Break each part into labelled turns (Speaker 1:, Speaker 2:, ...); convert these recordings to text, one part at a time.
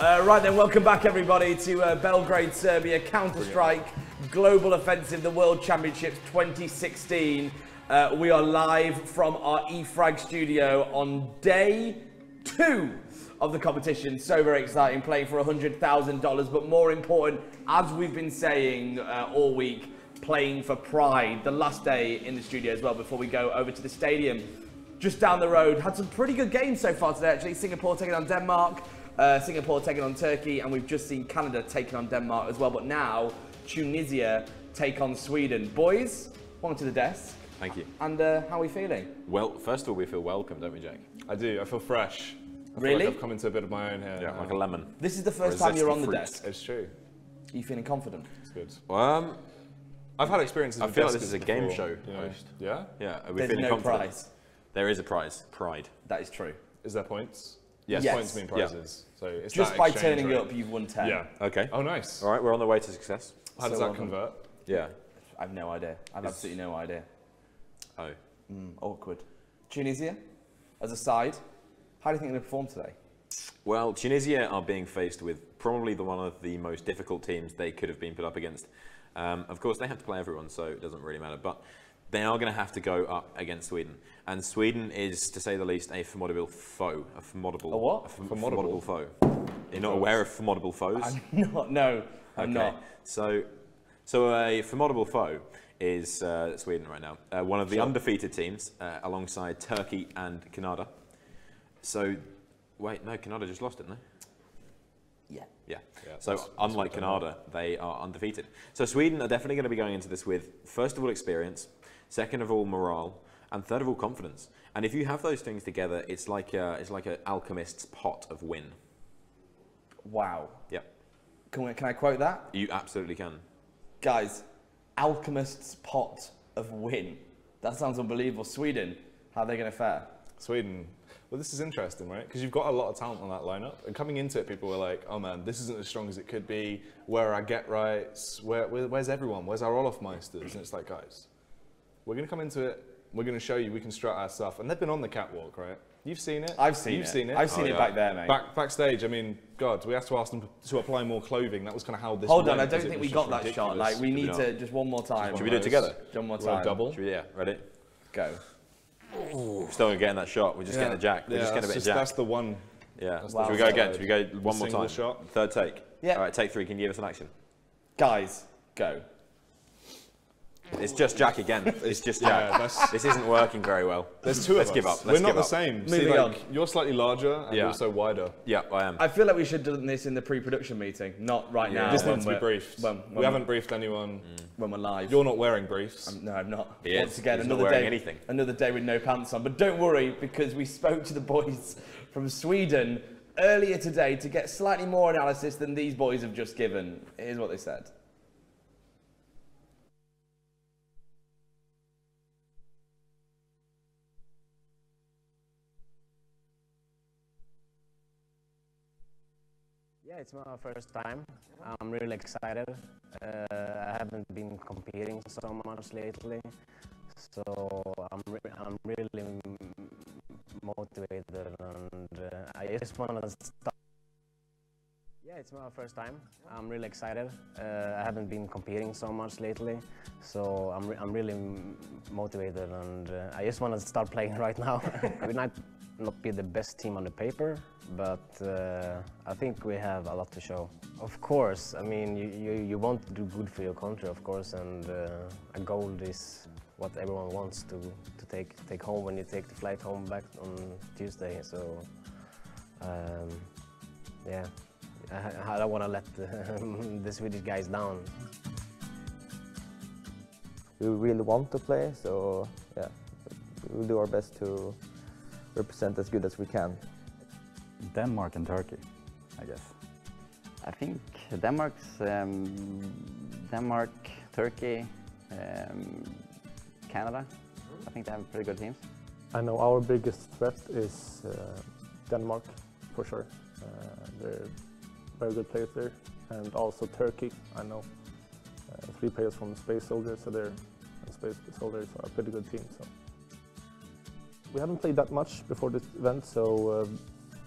Speaker 1: Right then, welcome back everybody to Belgrade, Serbia, Counter-Strike, Global Offensive, the World Championships 2016. We are live from our e-frag studio on day 2 of the competition. So very exciting, playing for $100,000, but more important, as we've been saying all week, playing for pride. The last day in the studio as well before we go over to the stadium just down the road. Had some pretty good games so far today actually. Singapore taking on Denmark, Singapore taking on Turkey, and we've just seen Canada taking on Denmark as well. But now Tunisia take on Sweden. Boys, welcome to the desk.
Speaker 2: Thank you.
Speaker 1: And how are we feeling?
Speaker 2: Well, first of all, we feel welcome, don't we, Jake?
Speaker 3: I do. I feel fresh. I feel
Speaker 1: really?
Speaker 3: like I've come into a bit of my own here.
Speaker 2: Yeah, like a lemon.
Speaker 1: This is the first time you're on the desk.
Speaker 3: It's true.
Speaker 1: Are you feeling confident?
Speaker 3: It's good. I've had experiences.
Speaker 2: I
Speaker 3: with
Speaker 2: feel like this is a
Speaker 3: before,
Speaker 2: game show
Speaker 3: you know.
Speaker 2: host.
Speaker 3: Yeah?
Speaker 2: Yeah. Are we
Speaker 1: There's
Speaker 2: feeling
Speaker 1: no
Speaker 2: confident?
Speaker 1: prize.
Speaker 2: There is a prize. Pride.
Speaker 1: That is true.
Speaker 3: Is there points?
Speaker 2: Yes.
Speaker 3: Points mean prizes. Yeah. So it's
Speaker 1: just
Speaker 3: that
Speaker 1: by
Speaker 3: exchange
Speaker 1: turning
Speaker 3: rate.
Speaker 1: up, you've won 10.
Speaker 3: Yeah.
Speaker 2: Okay.
Speaker 3: Oh, nice.
Speaker 2: All right, we're on the way to success.
Speaker 3: How does that convert?
Speaker 2: Yeah.
Speaker 1: I have no idea. I have absolutely no idea.
Speaker 2: Oh.
Speaker 1: Awkward. Tunisia, as a side, how do you think they're going to perform today?
Speaker 2: Well, Tunisia are being faced with probably one of the most difficult teams they could have been put up against. Of course, they have to play everyone, so it doesn't really matter. But they are going to have to go up against Sweden. And Sweden is, to say the least, a formidable foe. A formidable...
Speaker 1: A what?
Speaker 2: A formidable foe. You're not aware of formidable foes?
Speaker 1: I'm not, no. I'm not.
Speaker 2: So a formidable foe is Sweden right now. One of the undefeated teams, alongside Turkey and Canada. So, wait, no, Canada just lost, didn't they? Yeah. So unlike Canada, they are undefeated. So Sweden are definitely going to be going into this with, first of all, experience, second of all, morale, and third of all, confidence. And if you have those things together, it's like an alchemist's pot of win.
Speaker 1: Wow.
Speaker 2: Yep.
Speaker 1: Can I quote that?
Speaker 2: You absolutely can.
Speaker 1: Guys, alchemist's pot of win. That sounds unbelievable. Sweden, how are they going to fare?
Speaker 3: Sweden. Well, this is interesting, right? Because you've got a lot of talent on that lineup. And coming into it, people were like, oh man, this isn't as strong as it could be. Where are our get-rights? Where's everyone? Where's our Olaf-meisters? And it's like, guys, we're going to come into it. We're going to show you we can strut our stuff. And they've been on the catwalk, right? You've seen it.
Speaker 1: I've seen it.
Speaker 3: You've seen it.
Speaker 1: I've seen it back there, mate.
Speaker 3: Backstage, I mean, God, we have to ask them to apply more clothing. That was kind of how this
Speaker 1: Hold on,
Speaker 3: went,
Speaker 1: I don't think we got that shot. Like, we need to, just one more time.
Speaker 2: Should we do it together?
Speaker 1: One more time.
Speaker 3: Double?
Speaker 2: Yeah, ready?
Speaker 1: Go.
Speaker 2: We're still getting that shot. We're just getting a jack. We're just getting a bit of jack.
Speaker 3: That's the one.
Speaker 2: Yeah.
Speaker 1: Wow.
Speaker 2: Should we go again? Should we go one more
Speaker 3: single
Speaker 2: time?
Speaker 3: Shot?
Speaker 2: Third take?
Speaker 1: Yeah.
Speaker 2: All right, take 3. Can you give us an action?
Speaker 1: Guys, go.
Speaker 2: It's just Jack again. It's just Jack.
Speaker 3: Yeah,
Speaker 2: this isn't working very well.
Speaker 3: There's two
Speaker 2: Let's
Speaker 3: of us.
Speaker 2: give up.
Speaker 3: We're
Speaker 2: Let's
Speaker 3: not
Speaker 2: give
Speaker 3: the
Speaker 2: up.
Speaker 3: same. See,
Speaker 1: Moving
Speaker 3: like,
Speaker 1: on.
Speaker 3: you're slightly larger and also wider.
Speaker 2: Yeah, I am.
Speaker 1: I feel like we should have done this in the pre-production meeting, not right now.
Speaker 3: This
Speaker 1: when
Speaker 3: needs to be
Speaker 1: we're-
Speaker 3: briefed.
Speaker 1: when
Speaker 3: We haven't briefed anyone.
Speaker 1: When we're live.
Speaker 3: You're not wearing briefs.
Speaker 1: No, I'm not.
Speaker 2: He
Speaker 1: Once
Speaker 2: is.
Speaker 1: again,
Speaker 2: He's not
Speaker 1: another
Speaker 2: wearing
Speaker 1: day.
Speaker 2: anything.
Speaker 1: Another day with no pants on. But don't worry, because we spoke to the boys from Sweden earlier today to get slightly more analysis than these boys have just given. Here's what they said.
Speaker 4: Yeah, it's my first time. I'm really excited. I haven't been competing so much lately, so I'm really motivated, and I just want to start. Yeah, it's my first time. I'm really excited. I haven't been competing so much lately, so I'm really motivated, and I just want to start playing right now. We might not be the best team on the paper, but I think we have a lot to show. Of course, I mean, you want to do good for your country, of course, and a gold is what everyone wants to take home when you take the flight home back on Tuesday. So, yeah, I don't want to let the Swedish guys down.
Speaker 5: We really want to play, so yeah, we'll do our best to represent as good as we can.
Speaker 6: Denmark and Turkey, I guess.
Speaker 7: I think Denmark, Turkey, Canada. I think they have pretty good teams.
Speaker 8: I know our biggest threat is Denmark, for sure. They're very good players there. And also Turkey, I know. 3 players from Space Soldiers, so they're Space Soldiers are a pretty good team. So we haven't played that much before this event, so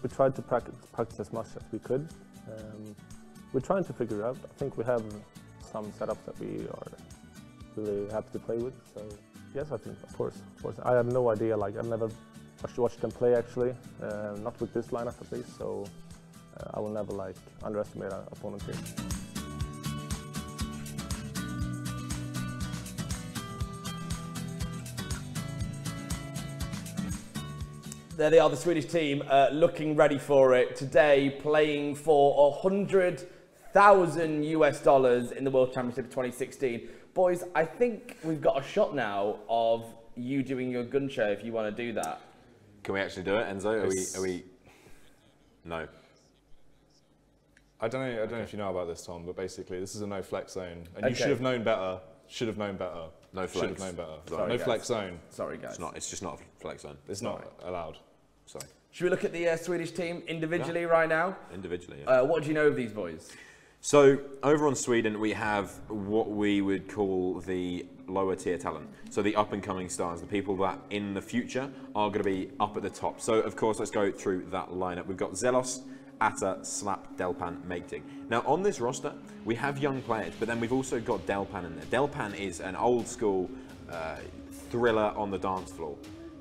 Speaker 8: we tried to practice as much as we could. We're trying to figure it out. I think we have some setups that we are really happy to play with. So yes, I think of course. I have no idea. Like I've never watched them play actually, not with this lineup at least. So I will never like underestimate our opponent here.
Speaker 1: There they are, the Swedish team, looking ready for it. Today, playing for $100,000 US in the World Championship 2016. Boys, I think we've got a shot now of you doing your gun show if you want to do that.
Speaker 2: Can we actually do it, Enzo? Are we? No.
Speaker 3: I don't know if you know about this, Tom, but basically this is a no flex zone, and you should have known better. Should have known better.
Speaker 2: No flex.
Speaker 3: Should have known better.
Speaker 2: Sorry,
Speaker 3: no
Speaker 2: guys.
Speaker 3: Flex zone.
Speaker 1: Sorry, guys.
Speaker 2: It's just not a flex zone.
Speaker 3: It's not allowed.
Speaker 2: Sorry.
Speaker 1: Should we look at the Swedish team individually right now?
Speaker 2: Individually, yeah.
Speaker 1: What do you know of these boys?
Speaker 2: So, over on Sweden, we have what we would call the lower tier talent. So the up and coming stars, the people that in the future are going to be up at the top. So, of course, let's go through that lineup. We've got Zelos, Atta, Slap, Delpan, Maketig. Now, on this roster, we have young players, but then we've also got Delpan in there. Delpan is an old school thriller on the dance floor.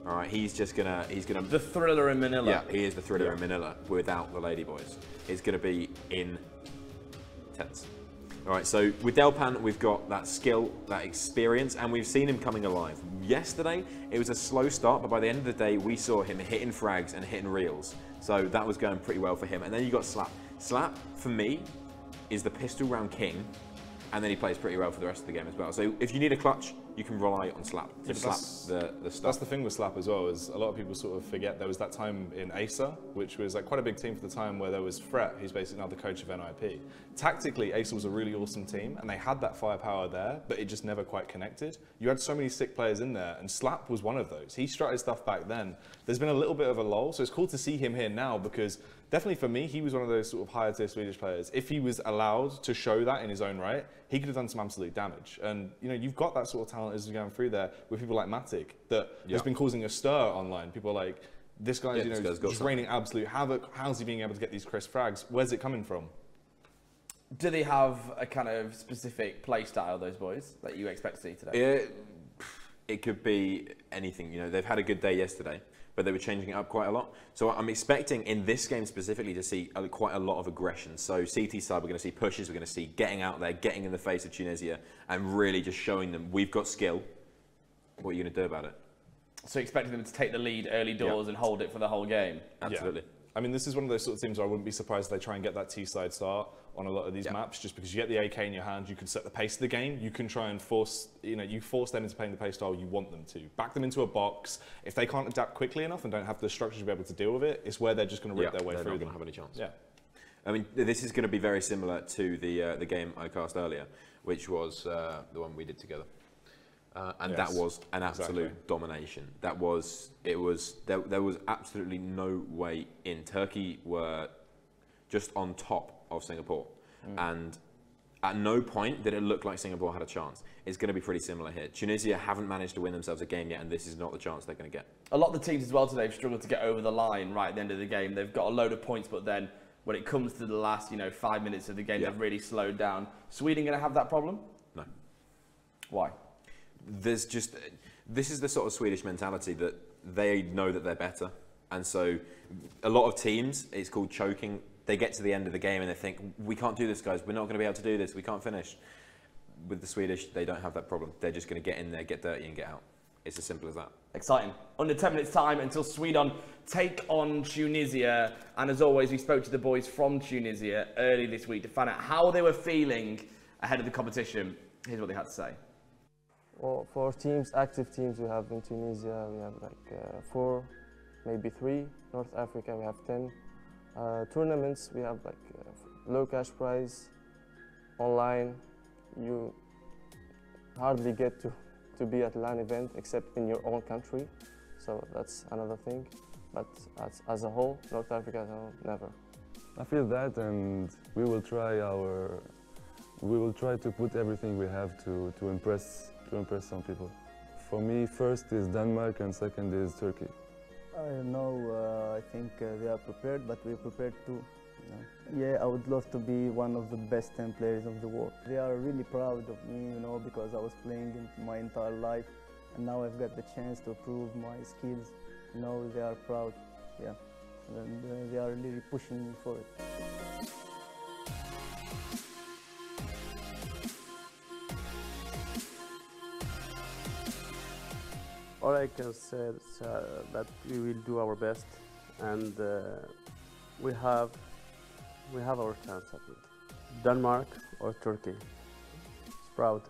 Speaker 2: All right, he's gonna.
Speaker 1: The thriller in Manila.
Speaker 2: Yeah, he is the thriller in Manila without the ladyboys. It's gonna be intense. All right, so with Delpan, we've got that skill, that experience, and we've seen him coming alive. Yesterday, it was a slow start, but by the end of the day, we saw him hitting frags and hitting reels. So that was going pretty well for him. And then you got Slap. Slap, for me, is the pistol round king, and then he plays pretty well for the rest of the game as well. So if you need a clutch, you can rely on Slap.
Speaker 3: Yeah,
Speaker 2: Slap the stuff.
Speaker 3: That's the thing with Slap as well, is a lot of people sort of forget there was that time in Acer, which was like quite a big team for the time, where there was Fret, who's basically now the coach of NIP. Tactically, Acer was a really awesome team, and they had that firepower there, but it just never quite connected. You had so many sick players in there, and Slap was one of those. He strutted stuff back then. There's been a little bit of a lull, so it's cool to see him here now, because definitely for me, he was one of those sort of higher tier Swedish players. If he was allowed to show that in his own right, he could have done some absolute damage. And you know, you've got that sort of talent as you're going through there with people like Matic that has been causing a stir online. People are like, this guy's just raining absolute havoc. How's he being able to get these crisp frags? Where's it coming from?
Speaker 1: Do they have a kind of specific play style, those boys, that you expect to see today?
Speaker 2: It could be anything. You know, they've had a good day yesterday, but they were changing it up quite a lot. So I'm expecting in this game specifically to see quite a lot of aggression. So CT side, we're going to see pushes, we're going to see getting out there, getting in the face of Tunisia, and really just showing them we've got skill. What are you going to do about it?
Speaker 1: So expecting them to take the lead early doors and hold it for the whole game?
Speaker 2: Absolutely.
Speaker 3: Yeah. I mean, this is one of those sort of teams where I wouldn't be surprised if they try and get that T-side start on a lot of these maps, just because you get the AK in your hand, you can set the pace of the game, you can try and force, you force them into playing the play style you want them to. Back them into a box. If they can't adapt quickly enough and don't have the structure to be able to deal with it, it's where they're just going to rip their way through.
Speaker 2: They're not going to have any chance.
Speaker 3: Yeah.
Speaker 2: I mean, this is going to be very similar to the game I cast earlier, which was the one we did together. And that was an absolute domination. There was absolutely no way in. Turkey were just on top of Singapore. And at no point did it look like Singapore had a chance. It's going to be pretty similar here. Tunisia haven't managed to win themselves a game yet, and this is not the chance they're going to get.
Speaker 1: A lot of the teams as well today have struggled to get over the line right at the end of the game. They've got a load of points, but then when it comes to the last 5 minutes of the game, they've really slowed down. Sweden going to have that problem?
Speaker 2: No.
Speaker 1: Why?
Speaker 2: This is the sort of Swedish mentality that they know that they're better, and so a lot of teams, it's called choking. They get to the end of the game and they think, we can't do this, guys. We're not going to be able to do this. We can't finish. With the Swedish, they don't have that problem. They're just going to get in there, get dirty, and get out. It's as simple as that.
Speaker 1: Exciting. Under 10 minutes time until Sweden take on Tunisia. And as always, we spoke to the boys from Tunisia early this week to find out how they were feeling ahead of the competition. Here's what they had to say.
Speaker 5: Well, for teams, active teams we have in Tunisia, we have like 4, maybe 3. North Africa, we have 10. Tournaments, we have like low cash prize. Online, you hardly get to be at LAN event except in your own country. So that's another thing. But as a whole, North Africa, no, never.
Speaker 9: I feel that, and we will try to put everything we have to impress some people. For me, first is Denmark and second is Turkey.
Speaker 10: I don't know, I think they are prepared, but we're prepared too. Yeah, I would love to be one of the best 10 players of the world. They are really proud of me, you know, because I was playing my entire life, and now I've got the chance to prove my skills. You know, they are proud, yeah, and they are really pushing me for it.
Speaker 11: All I can say is that we will do our best, and we have our chance, I think. Denmark or Turkey? It's proud.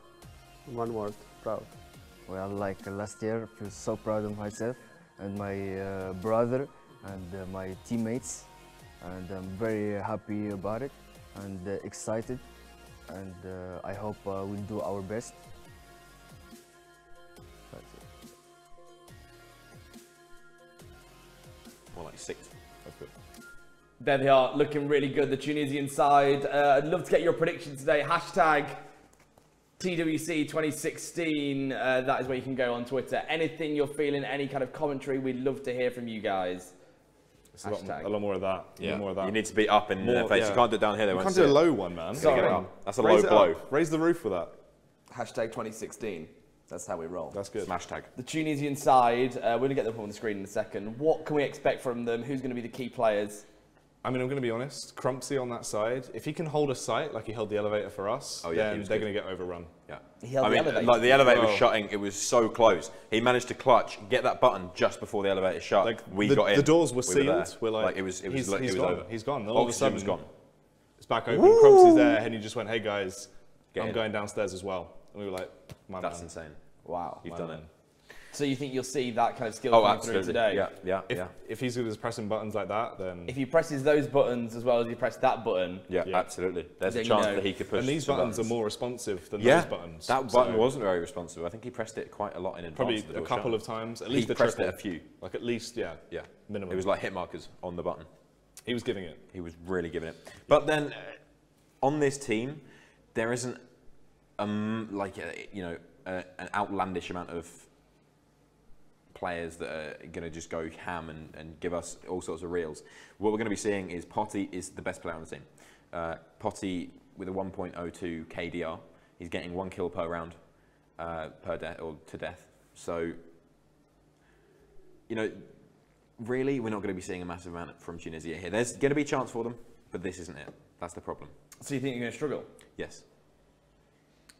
Speaker 11: One word, proud.
Speaker 12: Well, like last year, I feel so proud of myself and my brother and my teammates, and I'm very happy about it and excited, and I hope we'll do our best. That's it.
Speaker 2: More like 6. That's good.
Speaker 1: There they are, looking really good, the Tunisian side. I'd love to get your prediction today. Hashtag TWC 2016. That is where you can go on Twitter. Anything you're feeling, any kind of commentary, we'd love to hear from you guys.
Speaker 3: It's a lot more of that.
Speaker 2: Yeah.
Speaker 3: More of that.
Speaker 2: You need to be up in their face.
Speaker 3: Yeah.
Speaker 2: You can't do it down here.
Speaker 3: You can't do a low one, man.
Speaker 1: Sorry.
Speaker 2: That's a low blow.
Speaker 3: Raise the roof with that.
Speaker 1: Hashtag 2016. That's how we roll.
Speaker 3: That's good.
Speaker 2: Smash tag.
Speaker 1: The Tunisian side, we're going to get them up on the screen in a second. What can we expect from them? Who's going to be the key players?
Speaker 3: I mean, I'm going to be honest. Crumpsy on that side, if he can hold a sight like he held the elevator for us, then they're going to get overrun.
Speaker 2: Yeah.
Speaker 1: He held the elevator.
Speaker 2: Like the elevator was shutting, it was so close. He managed to clutch, get that button just before the elevator shut.
Speaker 3: Like
Speaker 2: we got in.
Speaker 3: The doors were sealed.
Speaker 2: We're like, it was
Speaker 3: he's
Speaker 2: gone.
Speaker 3: over. He's gone. All of a
Speaker 2: Oxygen
Speaker 3: sudden,
Speaker 2: was gone.
Speaker 3: It's back open. Crumpsy's there, and he just went, "Hey guys, I'm going downstairs as well." And we were like,
Speaker 2: "That's insane!
Speaker 1: Wow,
Speaker 2: you've done it."
Speaker 1: So you think you'll see that kind of skill coming through today?
Speaker 2: Yeah.
Speaker 3: If he's good as pressing buttons like that, then
Speaker 1: if he presses those buttons as well as he pressed that button,
Speaker 2: absolutely. There's a chance that he could push.
Speaker 3: And these buttons are more responsive than
Speaker 2: those
Speaker 3: buttons.
Speaker 2: That button wasn't very responsive. I think he pressed it quite a lot in advance.
Speaker 3: Probably a couple of times. At least
Speaker 2: he pressed it a few.
Speaker 3: Like at least, yeah. Minimum.
Speaker 2: It was like hit markers on the button.
Speaker 3: He was giving it.
Speaker 2: He was really giving it. But then, on this team, there isn't an outlandish amount of players that are going to just go ham and give us all sorts of reels. What we're going to be seeing is Potty is the best player on the team. Potty with a 1.02 KDR. He's getting 1 kill per round per death or to death. So, really, we're not going to be seeing a massive amount from Tunisia here. There's going to be a chance for them, but this isn't it. That's the problem.
Speaker 1: So you think you're going to struggle?
Speaker 2: Yes.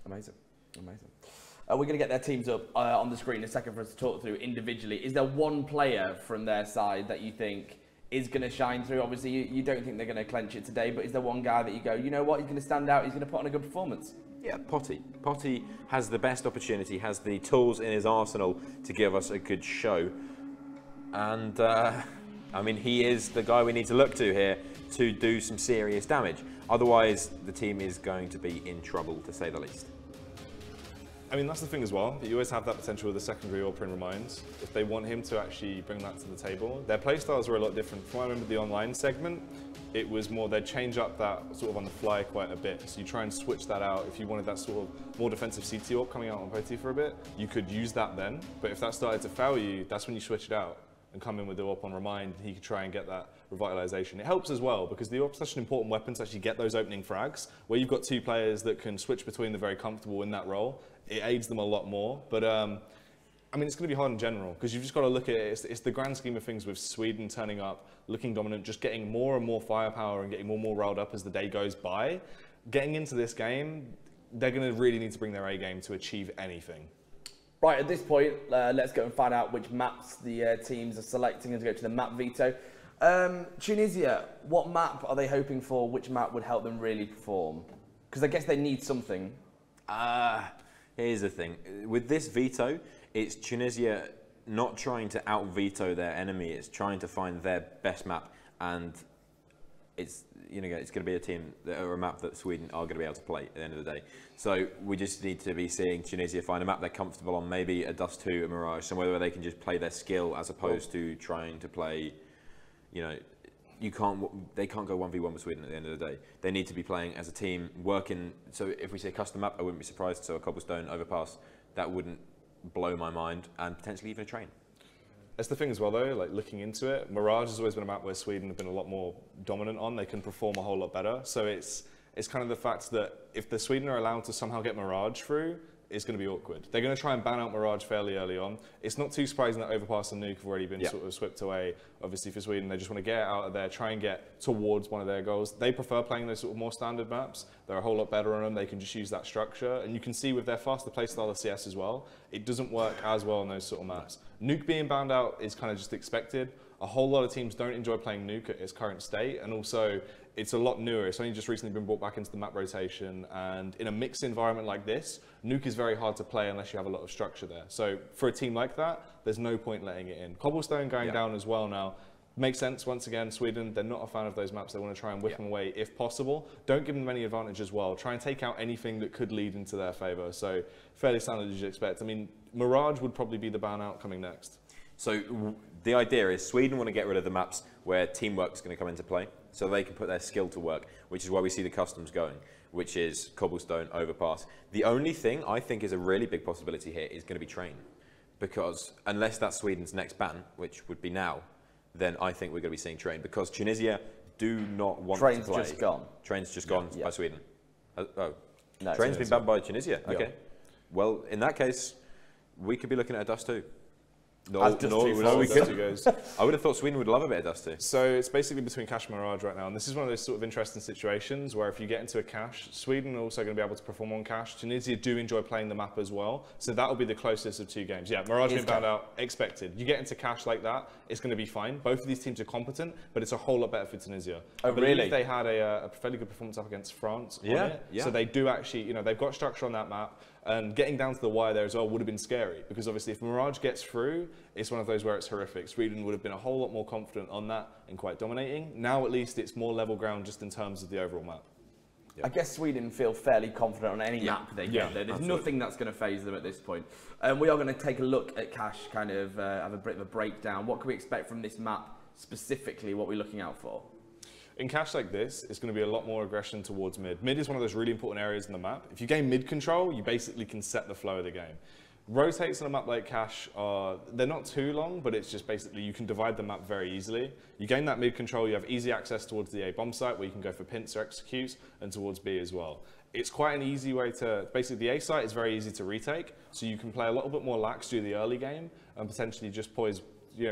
Speaker 1: Amazing. We're going to get their teams up on the screen in a second for us to talk through individually. Is there one player from their side that you think is going to shine through? Obviously, you don't think they're going to clench it today, but is there one guy that you go, you know what, he's going to stand out, he's going to put on a good performance?
Speaker 2: Yeah, Potty. Potty has the best opportunity, has the tools in his arsenal to give us a good show. And, I mean, he is the guy we need to look to here to do some serious damage. Otherwise, the team is going to be in trouble, to say the least.
Speaker 3: I mean, that's the thing as well. You always have that potential with the secondary AWP in Reminds. If they want him to actually bring that to the table, their playstyles are a lot different. From what I remember the online segment, it was more they'd change up that sort of on the fly quite a bit. So you try and switch that out. If you wanted that sort of more defensive CT AWP coming out on Potty for a bit, you could use that then. But if that started to fail you, that's when you switch it out and come in with the AWP on Remind, and he could try and get that revitalization. It helps as well because the AWP is such an important weapon to actually get those opening frags, where you've got two players that can switch between the very comfortable in that role. It aids them a lot more, but I mean, it's going to be hard in general because you've just got to look at it. It's the grand scheme of things with Sweden turning up, looking dominant, just getting more and more firepower and getting more and more riled up as the day goes by. Getting into this game, they're going to really need to bring their A game to achieve anything.
Speaker 1: Right, at this point, let's go and find out which maps the teams are selecting as we go to the map veto. Tunisia, what map are they hoping for? Which map would help them really perform? Because I guess they need something.
Speaker 2: Here's the thing. With this veto, it's Tunisia not trying to out-veto their enemy. It's trying to find their best map. And it's going to be a team, or a map that Sweden are going to be able to play at the end of the day. So we just need to be seeing Tunisia find a map they're comfortable on, maybe a Dust 2, a Mirage, somewhere where they can just play their skill as opposed to trying to play, they can't go 1v1 with Sweden at the end of the day. They need to be playing as a team, working. So if we say custom map, I wouldn't be surprised. So a cobblestone overpass, that wouldn't blow my mind, and potentially even a train.
Speaker 3: That's the thing as well, though, like looking into it, Mirage has always been a map where Sweden have been a lot more dominant on. They can perform a whole lot better. So it's kind of the fact that if the Sweden are allowed to somehow get Mirage through, it's going to be awkward. They're going to try and ban out Mirage fairly early on. It's not too surprising that Overpass and Nuke have already been sort of swept away. Obviously for Sweden, they just want to get it out of there, try and get towards one of their goals. They prefer playing those sort of more standard maps. They're a whole lot better on them. They can just use that structure. And you can see with their faster play style of CS as well, it doesn't work as well on those sort of maps. Nuke being banned out is kind of just expected. A whole lot of teams don't enjoy playing Nuke at its current state, and also it's a lot newer. It's only just recently been brought back into the map rotation, and in a mixed environment like this, Nuke is very hard to play unless you have a lot of structure there. So for a team like that, there's no point letting it in. Cobblestone going down as well now. Makes sense, once again, Sweden, they're not a fan of those maps. They want to try and whip them away if possible. Don't give them any advantage as well. Try and take out anything that could lead into their favour. So fairly standard as you'd expect. I mean, Mirage would probably be the ban out coming next.
Speaker 2: So the idea is Sweden want to get rid of the maps where teamwork is going to come into play, so they can put their skill to work, which is why we see the customs going, which is Cobblestone, Overpass. The only thing I think is a really big possibility here is going to be Train, because unless that's Sweden's next ban, which would be now, then I think we're going to be seeing Train, because Tunisia do not want
Speaker 1: Train's
Speaker 2: to play.
Speaker 1: just gone.
Speaker 2: Train's just gone by Sweden. Oh,
Speaker 1: no,
Speaker 2: Train's been banned by Tunisia.
Speaker 1: Yeah.
Speaker 2: Okay. Well, in that case, we could be looking at a Dust 2. No,
Speaker 3: we
Speaker 2: couldn't. I would have thought Sweden would love a bit of Dust 2.
Speaker 3: So it's basically between Cash and Mirage right now, and this is one of those sort of interesting situations where if you get into a Cash, Sweden are also going to be able to perform on Cash. Tunisia do enjoy playing the map as well, so that will be the closest of two games. Yeah, Mirage being banned out, expected. You get into Cash like that, it's going to be fine. Both of these teams are competent, but it's a whole lot better for Tunisia.
Speaker 1: Oh,
Speaker 3: I believe
Speaker 1: really?
Speaker 3: they had a fairly good performance up against France on it. So they do actually, you know, they've got structure on that map. And getting down to the wire there as well would have been scary, because obviously if Mirage gets through, it's one of those where it's horrific. Sweden would have been a whole lot more confident on that and quite dominating. Now at least it's more level ground just in terms of the overall map.
Speaker 1: I guess Sweden feel fairly confident on any map they get there. There's nothing that's going to phase them at this point. We are going to take a look at Cash, kind of have a bit of a breakdown. What can we expect from this map specifically? What we're looking out for?
Speaker 3: In Cash like this, it's going to be a lot more aggression towards mid. Mid is one of those really important areas in the map. If you gain mid control, you basically can set the flow of the game. Rotates on a map like Cash they're not too long, but it's just basically you can divide the map very easily. You gain that mid control, you have easy access towards the A bomb site where you can go for pints or executes, and towards B as well. It's quite an easy way to, basically the A site is very easy to retake, so you can play a little bit more lax through the early game and potentially just poise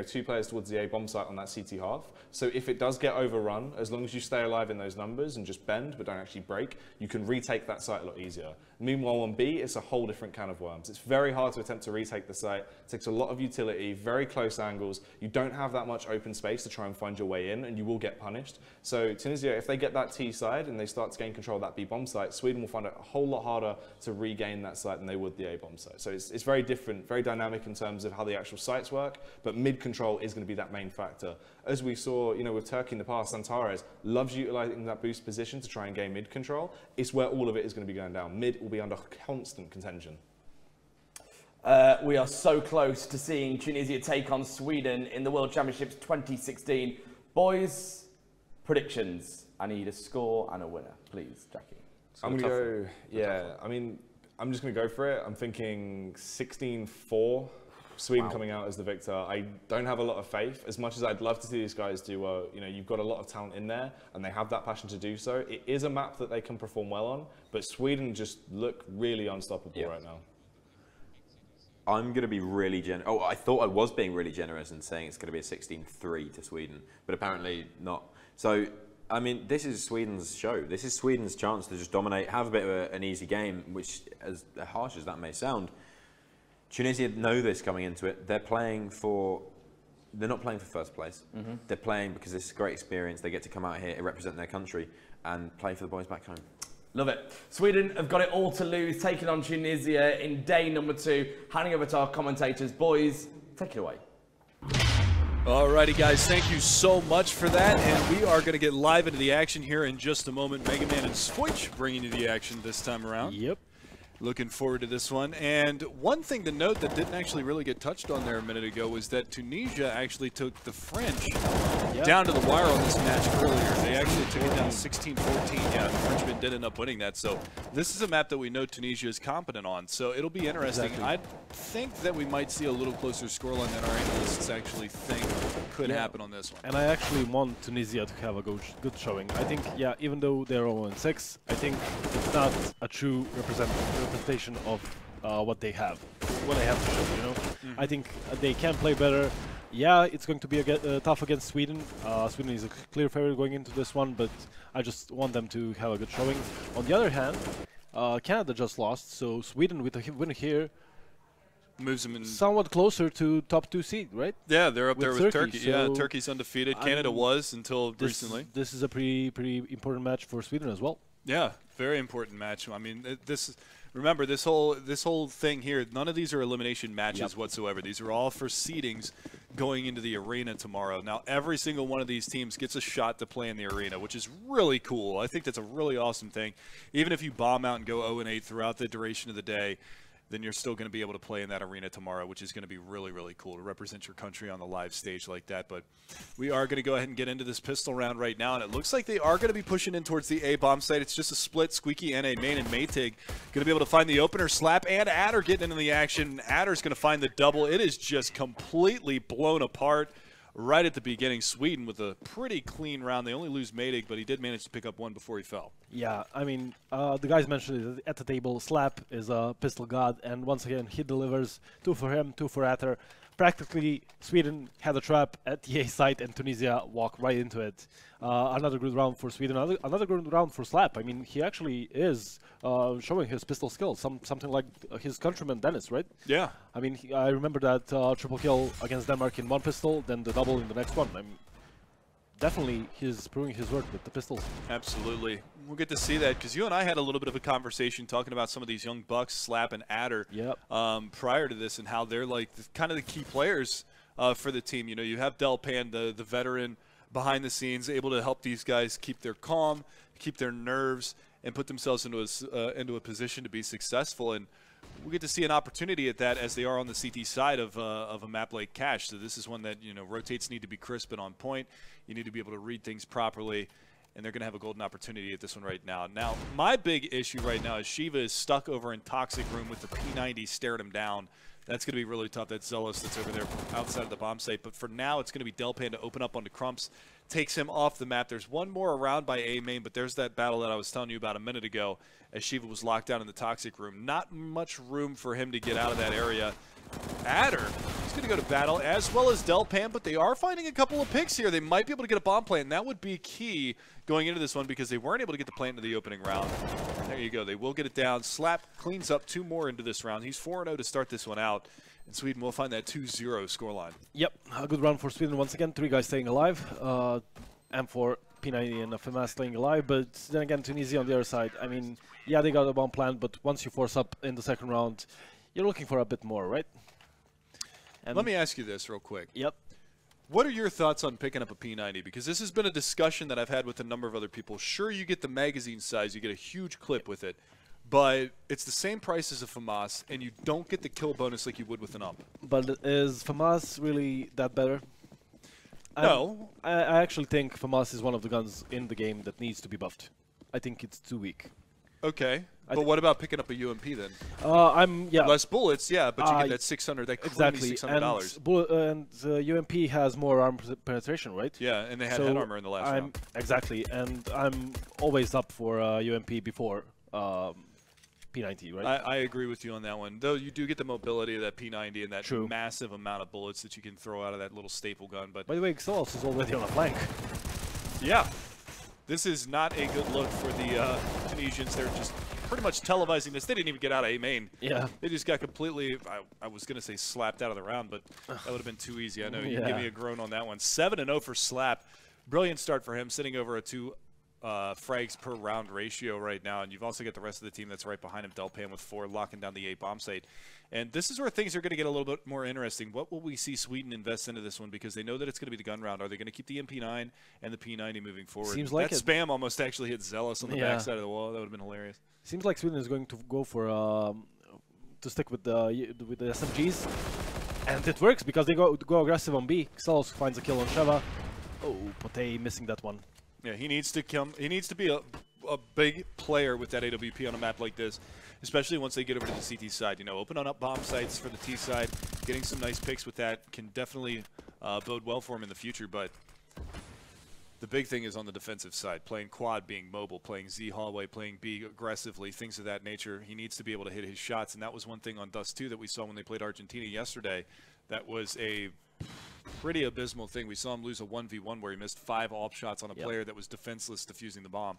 Speaker 3: two players towards the A bomb site on that CT half. So if it does get overrun, as long as you stay alive in those numbers and just bend but don't actually break, you can retake that site a lot easier. Meanwhile on B, it's a whole different can of worms. It's very hard to attempt to retake the site. It takes a lot of utility, very close angles. You don't have that much open space to try and find your way in, and you will get punished. So Tunisia, if they get that T side and they start to gain control of that B bomb site, Sweden will find it a whole lot harder to regain that site than they would the A bomb site. So it's very different, very dynamic in terms of how the actual sites work, but mid control is going to be that main factor. As we saw, with Turkey in the past, Antares loves utilizing that boost position to try and gain mid control. It's where all of it is going to be going down. Mid will be under constant contention.
Speaker 1: We are so close to seeing Tunisia take on Sweden in the World Championships 2016. Boys, predictions. I need a score and a winner, please, Jackie.
Speaker 3: I'm going to go, I'm just going to go for it. I'm thinking 16-4. Sweden coming out as the victor. I don't have a lot of faith. As much as I'd love to see these guys do well, you've got a lot of talent in there and they have that passion to do so. It is a map that they can perform well on, but Sweden just look really unstoppable right now.
Speaker 2: I'm going to be really generous. Oh, I thought I was being really generous and saying it's going to be a 16-3 to Sweden, but apparently not. So, I mean, this is Sweden's show. This is Sweden's chance to just dominate, have a bit of an easy game, which, as harsh as that may sound, Tunisia know this coming into it. They're not playing for first place. They're playing because it's a great experience. They get to come out here and represent their country and play for the boys back home.
Speaker 1: Love it. Sweden have got it all to lose, taking on Tunisia in day number 2. Handing over to our commentators. Boys, take it away.
Speaker 13: Alrighty guys, thank you so much for that, and we are going to get live into the action here in just a moment. Mega Man and Switch bringing you the action this time around.
Speaker 14: Yep.
Speaker 13: Looking forward to this one. And one thing to note that didn't actually really get touched on there a minute ago was that Tunisia actually took the French down to the wire on this match earlier. They actually took it down 16-14. Yeah, the Frenchmen did end up winning that. So this is a map that we know Tunisia is competent on. So it'll be interesting. I think that we might see a little closer scoreline than our analysts actually think could happen on this one.
Speaker 14: And I actually want Tunisia to have a good showing. I think, yeah, even though they're 0-6, I think it's not a true representation of what they have to show, you know. I think they can play better. Yeah, it's going to be tough against Sweden. Sweden is a clear favorite going into this one, but I just want them to have a good showing. On the other hand, Canada just lost, so Sweden with a win here
Speaker 13: moves them in
Speaker 14: somewhat closer to top 2 seed, right?
Speaker 13: Yeah, they're up there with Turkey.
Speaker 14: So
Speaker 13: yeah, Turkey's undefeated. Canada was until recently.
Speaker 14: This is a pretty important match for Sweden as well.
Speaker 13: Yeah, very important match. I mean, remember this whole thing here. None of these are elimination matches whatsoever. These are all for seedings going into the arena tomorrow. Now, every single one of these teams gets a shot to play in the arena, which is really cool. I think that's a really awesome thing. Even if you bomb out and go 0-8 throughout the duration of the day, then you're still going to be able to play in that arena tomorrow, which is going to be really, really cool to represent your country on the live stage like that. But we are going to go ahead and get into this pistol round right now, and it looks like they are going to be pushing in towards the A bomb site. It's just a split. Squeaky and a main and Maytig going to be able to find the opener. Slap and Adder getting into the action. Adder's going to find the double. It is just completely blown apart right at the beginning. Sweden with a pretty clean round. They only lose Maytig, but he did manage to pick up one before he fell.
Speaker 14: Yeah, I mean, the guys mentioned it at the table. Slap is a pistol god, and once again, he delivers. 2 for him, 2 for Adder. Practically, Sweden had a trap at the A site, and Tunisia walked right into it. Another good round for Sweden, another good round for Slap. I mean, he actually is showing his pistol skills, something like his countryman Dennis, right?
Speaker 13: Yeah.
Speaker 14: I mean, I remember that triple kill against Denmark in one pistol, then the double in the next one. I mean, definitely he's proving his worth with the pistols.
Speaker 13: Absolutely. We'll get to see that because you and I had a little bit of a conversation talking about some of these young bucks, Slap and Adder, prior to this, and how they're like kind of the key players for the team. You know, you have Delpan, the veteran behind the scenes, able to help these guys keep their calm, keep their nerves, and put themselves into a position to be successful. And we get to see an opportunity at that as they are on the CT side of a map like Cache. So this is one that, you know, rotates need to be crisp and on point. You need to be able to read things properly, and they're going to have a golden opportunity at this one right now. Now, my big issue right now is Shiva is stuck over in Toxic Room with the P90 staring him down. That's going to be really tough. That's Zealous that's over there outside of the bomb site. But for now, it's going to be Delpan to open up onto Crumps. Takes him off the map. There's one more around by A main, but there's that battle that I was telling you about a minute ago as Shiva was locked down in the Toxic Room. Not much room for him to get out of that area. Adder, he's going to go to battle, as well as Delpan, but they are finding a couple of picks here. They might be able to get a bomb plant, and that would be key going into this one because they weren't able to get the plant into the opening round. There you go. They will get it down. Slap cleans up 2 more into this round. He's 4-0 to start this one out, and Sweden will find that 2-0 scoreline.
Speaker 14: Yep, a good round for Sweden once again. 3 guys staying alive, and for P90 and FMS staying alive, but then again, Tunisia on the other side. I mean, yeah, they got a bomb plant, but once you force up in the second round, you're looking for a bit more, right? And
Speaker 13: let me ask you this real quick.
Speaker 14: Yep.
Speaker 13: What are your thoughts on picking up a P90? Because this has been a discussion that I've had with a number of other people. Sure, you get the magazine size, you get a huge clip with it, but it's the same price as a FAMAS, and you don't get the kill bonus like you would with an UMP.
Speaker 14: But is FAMAS really that better?
Speaker 13: No.
Speaker 14: I actually think FAMAS is one of the guns in the game that needs to be buffed. I think it's too weak.
Speaker 13: Okay. But what about picking up a UMP then?
Speaker 14: Yeah.
Speaker 13: Less bullets, yeah, but you get that $600, that
Speaker 14: exactly.
Speaker 13: $600.
Speaker 14: And UMP has more armor penetration, right?
Speaker 13: Yeah, and they had head armor in the last round.
Speaker 14: Exactly, and I'm always up for UMP before P90, right?
Speaker 13: I agree with you on that one. Though you do get the mobility of that P90 and that massive amount of bullets that you can throw out of that little staple gun. But
Speaker 14: by the way, Xelos is already on a flank.
Speaker 13: Yeah. This is not a good look for the Tunisians. They're just pretty much televising this. They didn't even get out of A main.
Speaker 14: Yeah.
Speaker 13: They just got completely, I was going to say slapped out of the round, but that would have been too easy. I know you give me a groan on that one. 7-0 for Slap. Brilliant start for him, sitting over a 2 frags per round ratio right now, and you've also got the rest of the team that's right behind him, Delpan with 4, locking down the A bomb site. And this is where things are going to get a little bit more interesting. What will we see Sweden invest into this one? Because they know that it's going to be the gun round. Are they going to keep the MP9 and the P90 moving forward?
Speaker 14: Seems like
Speaker 13: that spam almost actually hit Zealous on the backside of the wall. That would have been hilarious.
Speaker 14: Seems like Sweden is going to go for to stick with the SMGs, and it works because they go aggressive on B. Zealous finds a kill on Sheva. Oh, Pote missing that one.
Speaker 13: Yeah, he needs to come. He needs to be a big player with that AWP on a map like this, especially once they get over to the CT side. You know, open up bomb sites for the T side. Getting some nice picks with that can definitely bode well for him in the future. But the big thing is on the defensive side, playing quad, being mobile, playing Z hallway, playing B aggressively, things of that nature. He needs to be able to hit his shots, and that was one thing on Dust 2 that we saw when they played Argentina yesterday. That was a pretty abysmal thing. We saw him lose a 1v1 where he missed 5 AWP shots on a player that was defenseless defusing the bomb.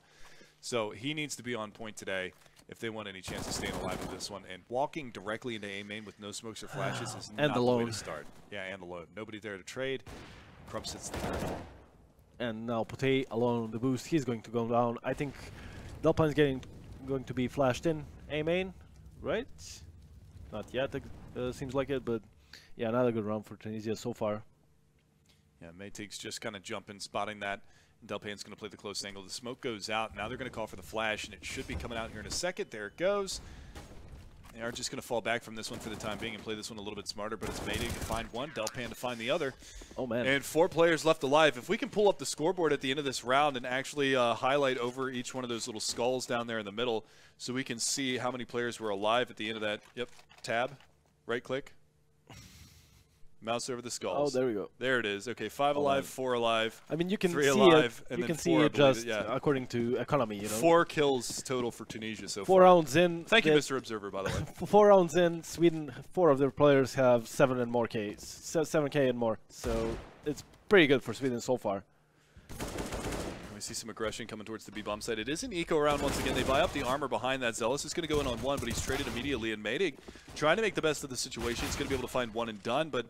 Speaker 13: So he needs to be on point today if they want any chance of staying alive with this one. And walking directly into A main with no smokes or flashes is not the way to start. Yeah, and alone. Nobody there to trade. Crump sits there.
Speaker 14: And now Pote alone on the boost. He's going to go down. I think Delpan's going to be flashed in A main, right? Not yet, seems like it, but yeah, another good round for Tunisia so far.
Speaker 13: Yeah, Maytig's just kind of jumping, spotting that. Delpan's going to play the close angle. The smoke goes out. Now they're going to call for the flash, and it should be coming out here in a second. There it goes. They are just going to fall back from this one for the time being and play this one a little bit smarter, but it's Maytig to find one, Delpan to find the other.
Speaker 14: Oh, man.
Speaker 13: And 4 players left alive. If we can pull up the scoreboard at the end of this round and actually highlight over each one of those little skulls down there in the middle so we can see how many players were alive at the end of that. Yep, tab, right-click. Mouse over the skulls.
Speaker 14: Oh, there we go.
Speaker 13: There it is. Okay, 5 alive, 4 alive.
Speaker 14: I mean, you can
Speaker 13: 3
Speaker 14: see
Speaker 13: alive,
Speaker 14: it.
Speaker 13: and
Speaker 14: You
Speaker 13: then
Speaker 14: can see
Speaker 13: 4,
Speaker 14: it just
Speaker 13: yeah.
Speaker 14: according to economy. You know,
Speaker 13: 4 kills total for Tunisia so
Speaker 14: 4
Speaker 13: far.
Speaker 14: rounds in.
Speaker 13: Thank you, Mr. Observer, by the way.
Speaker 14: 4 rounds in, Sweden, 4 of their players have 7 and more K, 7K and more. So it's pretty good for Sweden so far.
Speaker 13: We see some aggression coming towards the B bomb site. It is an eco round once again. They buy up the armor behind that. Zealous is going to go in on 1, but he's traded immediately. And Maytig trying to make the best of the situation. He's going to be able to find 1 and done, but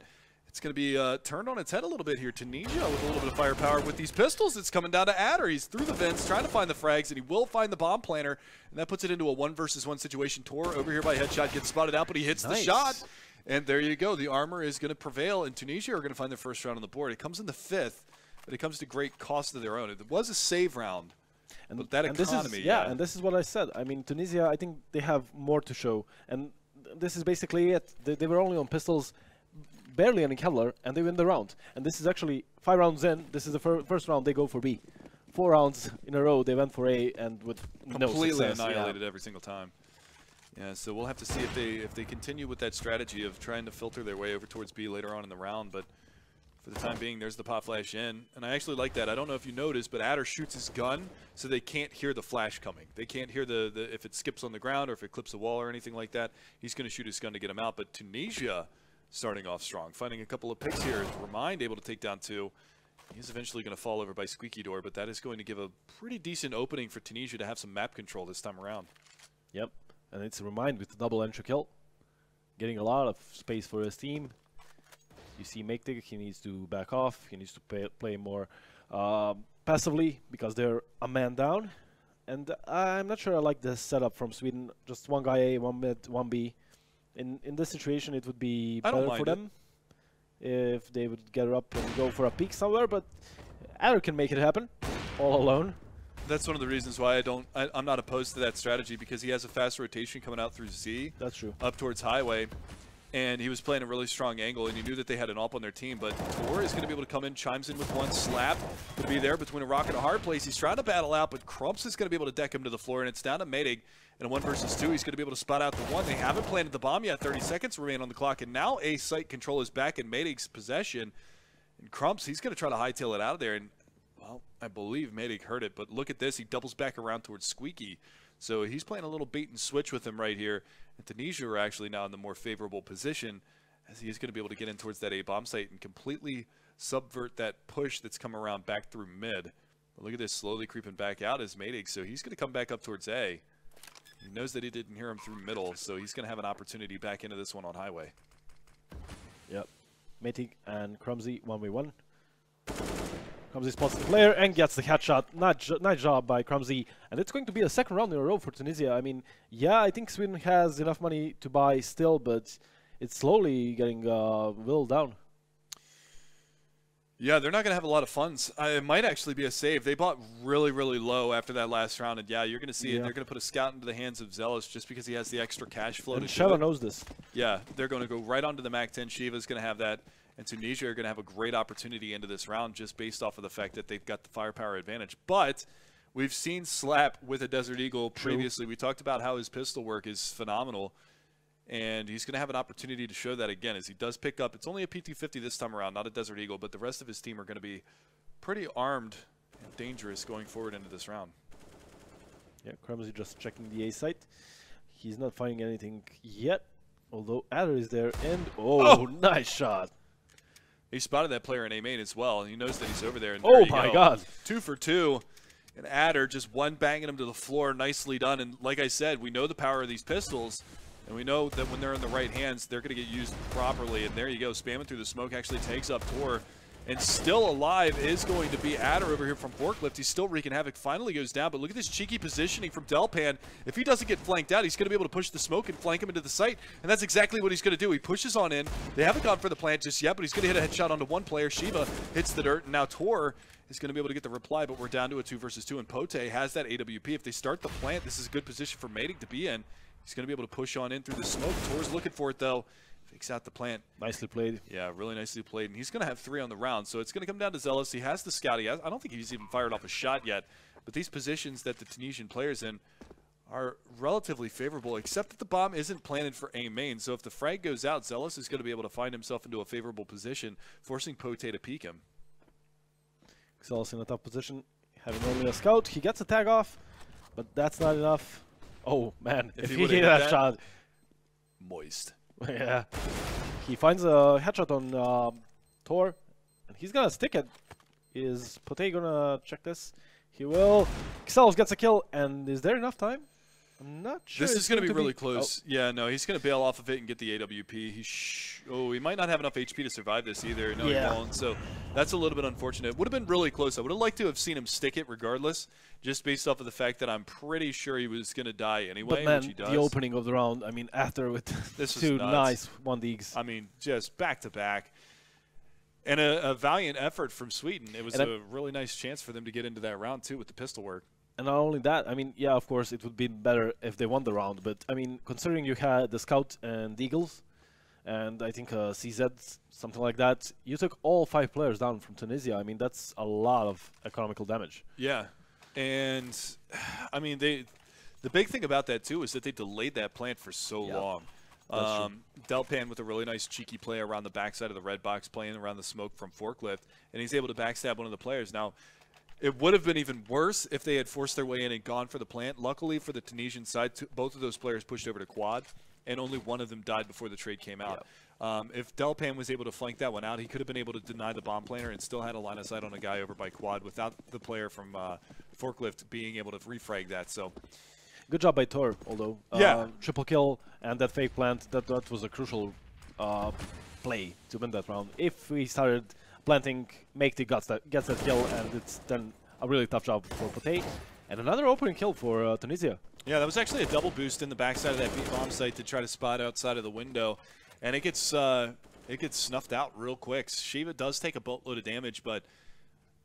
Speaker 13: it's going to be turned on its head a little bit here. Tunisia with a little bit of firepower with these pistols. It's coming down to Adder. He's through the vents trying to find the frags, and he will find the bomb planter, and that puts it into a 1 versus 1 situation. Tor over here by headshot gets spotted out, but he hits the shot. And there you go. The armor is going to prevail, and Tunisia are going to find their first round on the board. It comes in the 5th, but it comes to great cost of their own. It was a save round, but that economy.
Speaker 14: And this is what I said. I mean, Tunisia, I think they have more to show, and this is basically it. They were only on pistols, barely any Kevlar, and they win the round. And this is actually 5 rounds in. This is the first round they go for B. 4 rounds in a row they went for A, and with no success.
Speaker 13: Completely annihilated every single time. Yeah, so we'll have to see if they continue with that strategy of trying to filter their way over towards B later on in the round. But for the time being, there's the pop flash in, and I actually like that. I don't know if you noticed, but Adder shoots his gun so they can't hear the flash coming. They can't hear the if it skips on the ground or if it clips a wall or anything like that. He's going to shoot his gun to get him out. But Tunisia starting off strong, finding a couple of picks here. Remind able to take down 2. He's eventually going to fall over by Squeaky Door, but that is going to give a pretty decent opening for Tunisia to have some map control this time around.
Speaker 14: Yep, and it's a Remind with the double entry kill, getting a lot of space for his team. You see Maytig, he needs to back off. He needs to play more passively because they're a man down. And I'm not sure I like this setup from Sweden. Just 1 guy A, 1 mid, 1 B. In this situation, it would be better for them if they would get up and go for a peek somewhere, but Adder can make it happen all alone.
Speaker 13: That's one of the reasons why I'm not opposed to that strategy, because he has a fast rotation coming out through Z.
Speaker 14: That's true.
Speaker 13: Up towards Highway, and he was playing a really strong angle, and you knew that they had an AWP on their team, but Tor is going to be able to come in, chimes in with 1 slap, to be there between a rock and a hard place. He's trying to battle out, but Crumps is going to be able to deck him to the floor, and it's down to Maytig. In a 1 versus 2, he's going to be able to spot out the 1. They haven't planted the bomb yet. 30 seconds remain on the clock, and now A site control is back in Maytig's possession. And Crumps, he's going to try to hightail it out of there, and, well, I believe Maytig heard it, but look at this. He doubles back around towards Squeaky. So he's playing a little bait and switch with him right here. And Tunisia are actually now in the more favorable position, as he's going to be able to get in towards that A bomb site and completely subvert that push that's come around back through mid. But look at this, slowly creeping back out as Maytig, so he's going to come back up towards A. He knows that he didn't hear him through middle, so he's going to have an opportunity back into this one on Highway.
Speaker 14: Yep. Maytig and Crumsy 1v1. Crumsy spots the player and gets the headshot. Nice job by Crumsy. And it's going to be a second round in a row for Tunisia. I mean, yeah, I think Sweden has enough money to buy still, but it's slowly getting whittled down.
Speaker 13: Yeah, they're not going to have a lot of funds. It might actually be a save. They bought really, really low after that last round, and yeah, you're going to see it. They're going to put a scout into the hands of Zealous just because he has the extra cash flow.
Speaker 14: And Shiva knows this.
Speaker 13: Yeah, they're going to go right onto the MAC-10. Shiva's going to have that, and Tunisia are going to have a great opportunity into this round just based off of the fact that they've got the firepower advantage. But we've seen Slap with a Desert Eagle previously. We talked about how his pistol work is phenomenal. And he's going to have an opportunity to show that again as he does pick up. It's only a PT-50 this time around, not a Desert Eagle, but the rest of his team are going to be pretty armed and dangerous going forward into this round.
Speaker 14: Yeah, Crumsy just checking the A site. He's not finding anything yet, although Adder is there. And, nice shot.
Speaker 13: He spotted that player in A main as well, and he knows that he's over there. And
Speaker 14: oh, my God.
Speaker 13: 2 for 2. And Adder just one banging him to the floor. Nicely done. And like I said, we know the power of these pistols. And we know that when they're in the right hands, they're going to get used properly. And there you go, spamming through the smoke actually takes up Tor. And still alive is going to be Adder over here from Forklift. He's still wreaking havoc. Finally goes down, but look at this cheeky positioning from Delpan. If he doesn't get flanked out, he's going to be able to push the smoke and flank him into the site. And that's exactly what he's going to do. He pushes on in. They haven't gone for the plant just yet, but he's going to hit a headshot onto one player. Shiva hits the dirt, and now Tor is going to be able to get the reply, but we're down to a 2 versus 2. And Pote has that AWP. If they start the plant, this is a good position for Mating to be in. He's going to be able to push on in through the smoke. Tor's looking for it, though. Fakes out the plant.
Speaker 14: Nicely played.
Speaker 13: Yeah, really nicely played. And he's going to have 3 on the round, so it's going to come down to Zealous. He has the scout. I don't think he's even fired off a shot yet. But these positions that the Tunisian players in are relatively favorable, except that the bomb isn't planted for A main. So if the frag goes out, Zealous is going to be able to find himself into a favorable position, forcing Pote to peek him.
Speaker 14: Zealous in a tough position, having only a scout. He gets a tag off, but that's not enough. Oh, man, if he hit that shot.
Speaker 13: Moist.
Speaker 14: Yeah. He finds a headshot on Tor, and he's going to stick it. Is Pote going to check this? He will. Xelos gets a kill, and is there enough time? I'm not sure.
Speaker 13: This is going to be really close. Yeah, no, he's going to bail off of it and get the AWP. He might not have enough HP to survive this either. No, he won't. So that's a little bit unfortunate. Would have been really close. I would have liked to have seen him stick it regardless, just based off of the fact that I'm pretty sure he was going to die anyway,
Speaker 14: but man,
Speaker 13: which he does.
Speaker 14: The opening of the round, I mean, after with
Speaker 13: this
Speaker 14: two nice 1-digs.
Speaker 13: I mean, just back-to-back. And a valiant effort from Sweden. It was a really nice chance for them to get into that round, too, with the pistol work.
Speaker 14: And not only that, I mean, yeah, of course, it would be better if they won the round. But, I mean, considering you had the Scout and Eagles, and I think CZ, something like that, you took all 5 players down from Tunisia. I mean, that's a lot of economical damage.
Speaker 13: Yeah. And, I mean, the big thing about that, too, is that they delayed that plant for so long. Delpan with a really nice cheeky play around the backside of the red box, playing around the smoke from Forklift, and he's able to backstab one of the players. Now, it would have been even worse if they had forced their way in and gone for the plant. Luckily for the Tunisian side, both of those players pushed over to quad, and only one of them died before the trade came out. If Delpan was able to flank that one out, he could have been able to deny the bomb planter and still had a line of sight on a guy over by quad without the player from Forklift being able to refrag that. So,
Speaker 14: good job by Tor, although. Triple kill and that fake plant, that was a crucial play to win that round. If we started planting, Makety gets that kill, and it's then a really tough job for Pote. And another opening kill for Tunisia.
Speaker 13: Yeah, that was actually a double boost in the backside of that bomb site to try to spot outside of the window. And it gets snuffed out real quick. Shiva does take a boatload of damage, but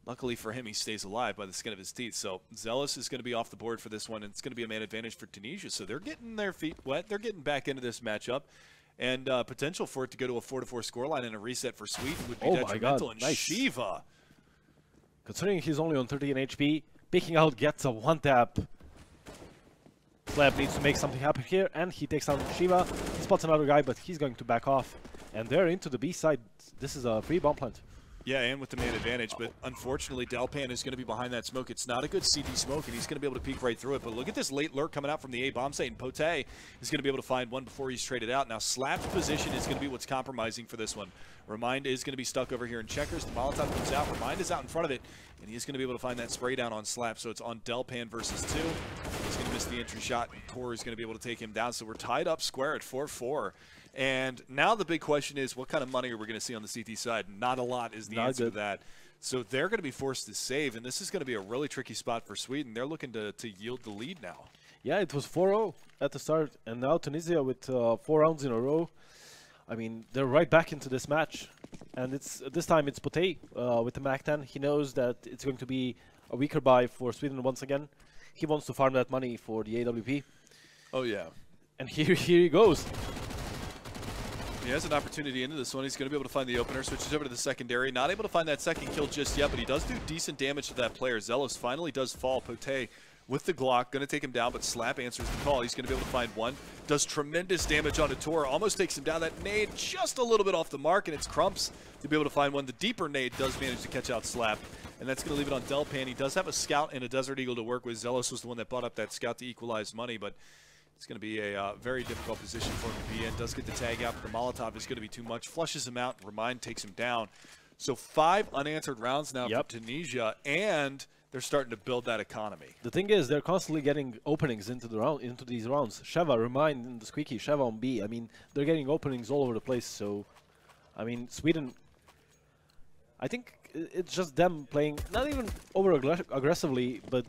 Speaker 13: luckily for him, he stays alive by the skin of his teeth. So Zealous is going to be off the board for this one, and it's going to be a man advantage for Tunisia. So they're getting their feet wet. They're getting back into this matchup. And potential for it to go to a 4-4 scoreline and a reset for Sweden would be detrimental.
Speaker 14: My God, nice.
Speaker 13: Shiva,
Speaker 14: considering he's only on 13 HP, picking out gets a one-tap. Slab needs to make something happen here, and he takes down Shiva. He spots another guy, but he's going to back off. And they're into the B side. This is a free bomb plant.
Speaker 13: Yeah, and with the man advantage, but unfortunately, Delpan is going to be behind that smoke. It's not a good CD smoke, and he's going to be able to peek right through it. But look at this late lurk coming out from the A bomb site, and Pote is going to be able to find one before he's traded out. Now, Slap's position is going to be what's compromising for this one. Remind is going to be stuck over here in checkers. The Molotov comes out. Remind is out in front of it, and he's going to be able to find that spray down on Slap. So it's on Delpan versus 2. He's going to miss the entry shot, and Tor is going to be able to take him down. So we're tied up square at 4-4. And now the big question is, what kind of money are we going to see on the CT side? Not a lot is the answer to that. So they're going to be forced to save, and this is going to be a really tricky spot for Sweden. They're looking to yield the lead now.
Speaker 14: Yeah, it was 4-0 at the start, and now Tunisia with 4 rounds in a row. I mean, they're right back into this match. And this time it's Poté with the MAC-10. He knows that it's going to be a weaker buy for Sweden once again. He wants to farm that money for the AWP.
Speaker 13: Oh, yeah.
Speaker 14: And here he goes.
Speaker 13: He has an opportunity into this one. He's going to be able to find the opener, switches over to the secondary. Not able to find that second kill just yet, but he does do decent damage to that player. Zealous finally does fall. Poté with the Glock, going to take him down, but Slap answers the call. He's going to be able to find one. Does tremendous damage on a Tor. Almost takes him down. That nade just a little bit off the mark, and it's Crumps to be able to find one. The deeper nade does manage to catch out Slap, and that's going to leave it on Delpan. He does have a Scout and a Desert Eagle to work with. Zealous was the one that bought up that Scout to equalize money, but it's going to be a very difficult position for him to be in. Does get the tag out, but the Molotov is going to be too much. Flushes him out. Remind takes him down. So 5 unanswered rounds now for Tunisia, and they're starting to build that economy.
Speaker 14: The thing is, they're constantly getting openings into these rounds. Sheva, Remind in the Squeaky, Sheva on B. I mean, they're getting openings all over the place. So, I mean, Sweden, I think it's just them playing, not even aggressively, but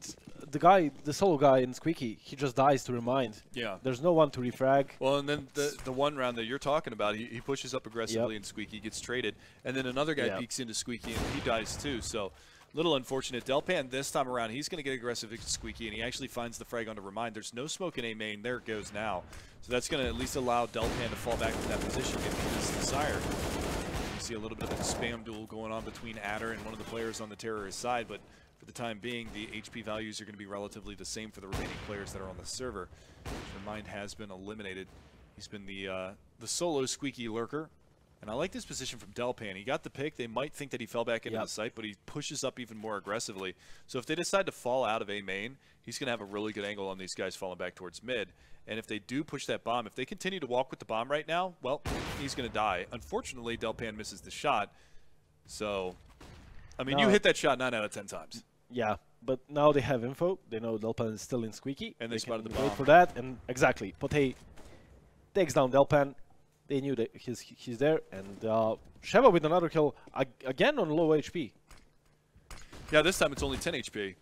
Speaker 14: the solo guy in Squeaky, he just dies to Remind.
Speaker 13: Yeah.
Speaker 14: There's no one to refrag.
Speaker 13: Well, and then the one round that you're talking about, he pushes up aggressively in Squeaky, gets traded, and then another guy peeks into Squeaky, and he dies too. So, little unfortunate. Delpan this time around, he's going to get aggressive against Squeaky, and he actually finds the frag onto Remind. There's no smoke in A main. There it goes now. So that's going to at least allow Delpan to fall back to that position if he's desired. You see a little bit of a spam duel going on between Adder and one of the players on the terrorist side, but for the time being, the HP values are going to be relatively the same for the remaining players that are on the server. Remind has been eliminated. He's been the solo Squeaky lurker. And I like this position from Delpan. He got the pick. They might think that he fell back into the site, but he pushes up even more aggressively. So if they decide to fall out of A main, he's going to have a really good angle on these guys falling back towards mid. And if they do push that bomb, if they continue to walk with the bomb right now, well, he's going to die. Unfortunately, Delpan misses the shot. So, I mean, you hit that shot 9 out of 10 times.
Speaker 14: Yeah, but now they have info. They know Delpan is still in Squeaky.
Speaker 13: And they spotted the bomb.
Speaker 14: Wait for that, and exactly. Poté takes down Delpan. They knew that he's there, and Sheva with another kill, again on low HP.
Speaker 13: Yeah, this time it's only 10 HP.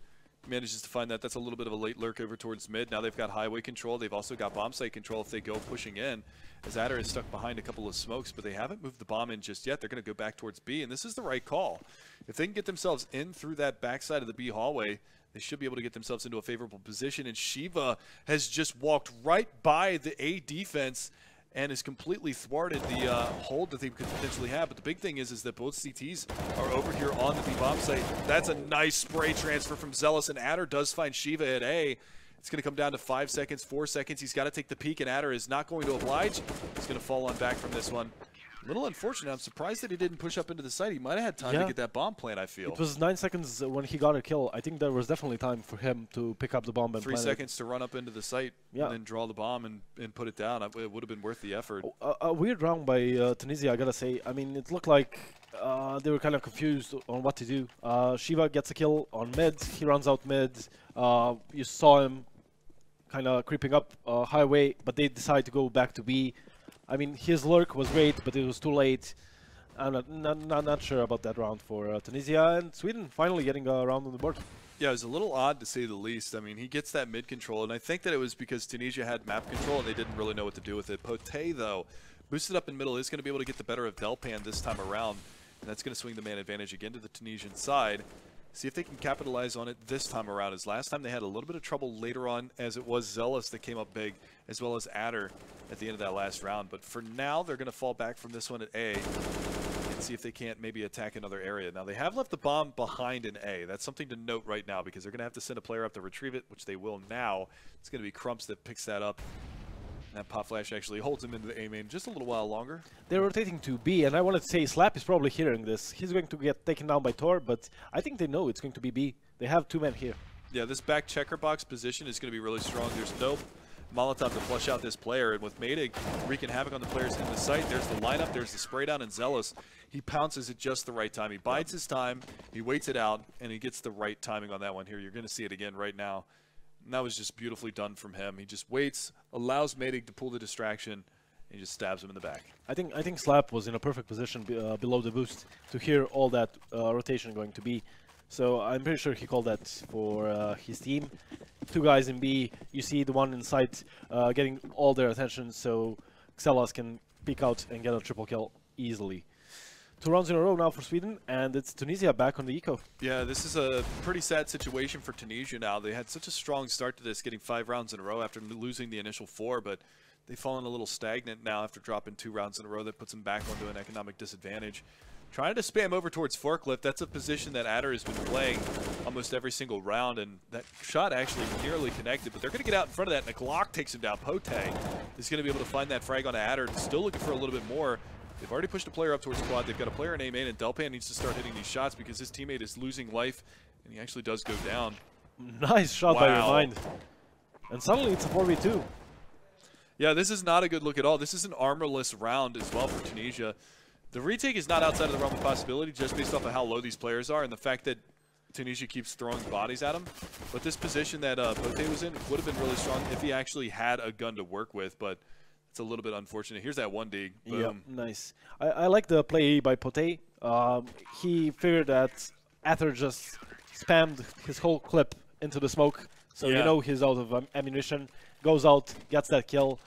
Speaker 13: Manages to find that. That's a little bit of a late lurk over towards mid. Now they've got highway control. They've also got bomb site control if they go pushing in. As Adder is stuck behind a couple of smokes, but they haven't moved the bomb in just yet. They're going to go back towards B, and this is the right call. If they can get themselves in through that backside of the B hallway, they should be able to get themselves into a favorable position, and Shiva has just walked right by the A defense and has completely thwarted the hold that they could potentially have. But the big thing is that both CTs are over here on the B-bomb site. That's a nice spray transfer from Zealous, and Adder does find Shiva at A. It's going to come down to 5 seconds, 4 seconds. He's got to take the peek, and Adder is not going to oblige. He's going to fall on back from this one. A little unfortunate. I'm surprised that he didn't push up into the site. He might have had time to get that bomb plant, I feel.
Speaker 14: It was 9 seconds when he got a kill. I think there was definitely time for him to pick up the bomb and
Speaker 13: 3 seconds to run up into the site and then draw the bomb and put it down. It would have been worth the effort.
Speaker 14: A weird round by Tunisia, I gotta say. I mean, it looked like they were kind of confused on what to do. Shiva gets a kill on mid. He runs out mid. You saw him kind of creeping up highway, but they decide to go back to B. I mean, his lurk was great, but it was too late. I'm not sure about that round for Tunisia, and Sweden finally getting a round on the board.
Speaker 13: Yeah, it was a little odd to say the least. I mean, he gets that mid control, and I think that it was because Tunisia had map control and they didn't really know what to do with it. Poté, though, boosted up in middle, is going to be able to get the better of Delpan this time around, and that's going to swing the man advantage again to the Tunisian side. See if they can capitalize on it this time around, as last time they had a little bit of trouble later on, as it was Zealous that came up big, as well as Adder at the end of that last round. But for now, they're going to fall back from this one at A and see if they can't maybe attack another area. Now, they have left the bomb behind in A. That's something to note right now, because they're going to have to send a player up to retrieve it, which they will now. It's going to be Crumps that picks that up. And that pop flash actually holds him into the A main just a little while longer.
Speaker 14: They're rotating to B, and I wanted to say Slap is probably hearing this. He's going to get taken down by Tor, but I think they know it's going to be B. They have 2 men here.
Speaker 13: Yeah, this back checker box position is going to be really strong. There's no Molotov to flush out this player, and with Madig wreaking havoc on the players in the site, there's the lineup, there's the spray down, and Zealous, he pounces at just the right time. He bides his time, he waits it out, and he gets the right timing on that one here. You're going to see it again right now. And that was just beautifully done from him. He just waits, allows Madig to pull the distraction, He just stabs him in the back.
Speaker 14: I think Slap was in a perfect position below the boost to hear all that rotation going to be. So I'm pretty sure he called that for his team. 2 guys in B, you see the one in sight getting all their attention, so Xelas can peek out and get a triple kill easily. 2 rounds in a row now for Sweden, and it's Tunisia back on the eco.
Speaker 13: Yeah, this is a pretty sad situation for Tunisia now. They had such a strong start to this, getting 5 rounds in a row after losing the initial 4, but they've fallen a little stagnant now after dropping 2 rounds in a row. That puts them back onto an economic disadvantage. Trying to spam over towards Forklift, that's a position that Adder has been playing almost every single round, and that shot actually nearly connected, but they're going to get out in front of that, and a Glock takes him down. Pote is going to be able to find that frag on Adder, still looking for a little bit more. They've already pushed a player up towards quad. They've got a player in A main, and Delpan needs to start hitting these shots because his teammate is losing life, and he actually does go down.
Speaker 14: Nice shot by Remind. And suddenly it's a 4v2.
Speaker 13: Yeah, this is not a good look at all. This is an armorless round as well for Tunisia. The retake is not outside of the realm of possibility just based off of how low these players are and the fact that Tunisia keeps throwing bodies at him. But this position that Pote was in would have been really strong if he actually had a gun to work with, but it's a little bit unfortunate. Here's that 1 dig.
Speaker 14: Yeah, nice. I like the play by Pote. He figured that Ather just spammed his whole clip into the smoke, so you know he's out of ammunition, goes out, gets that kill.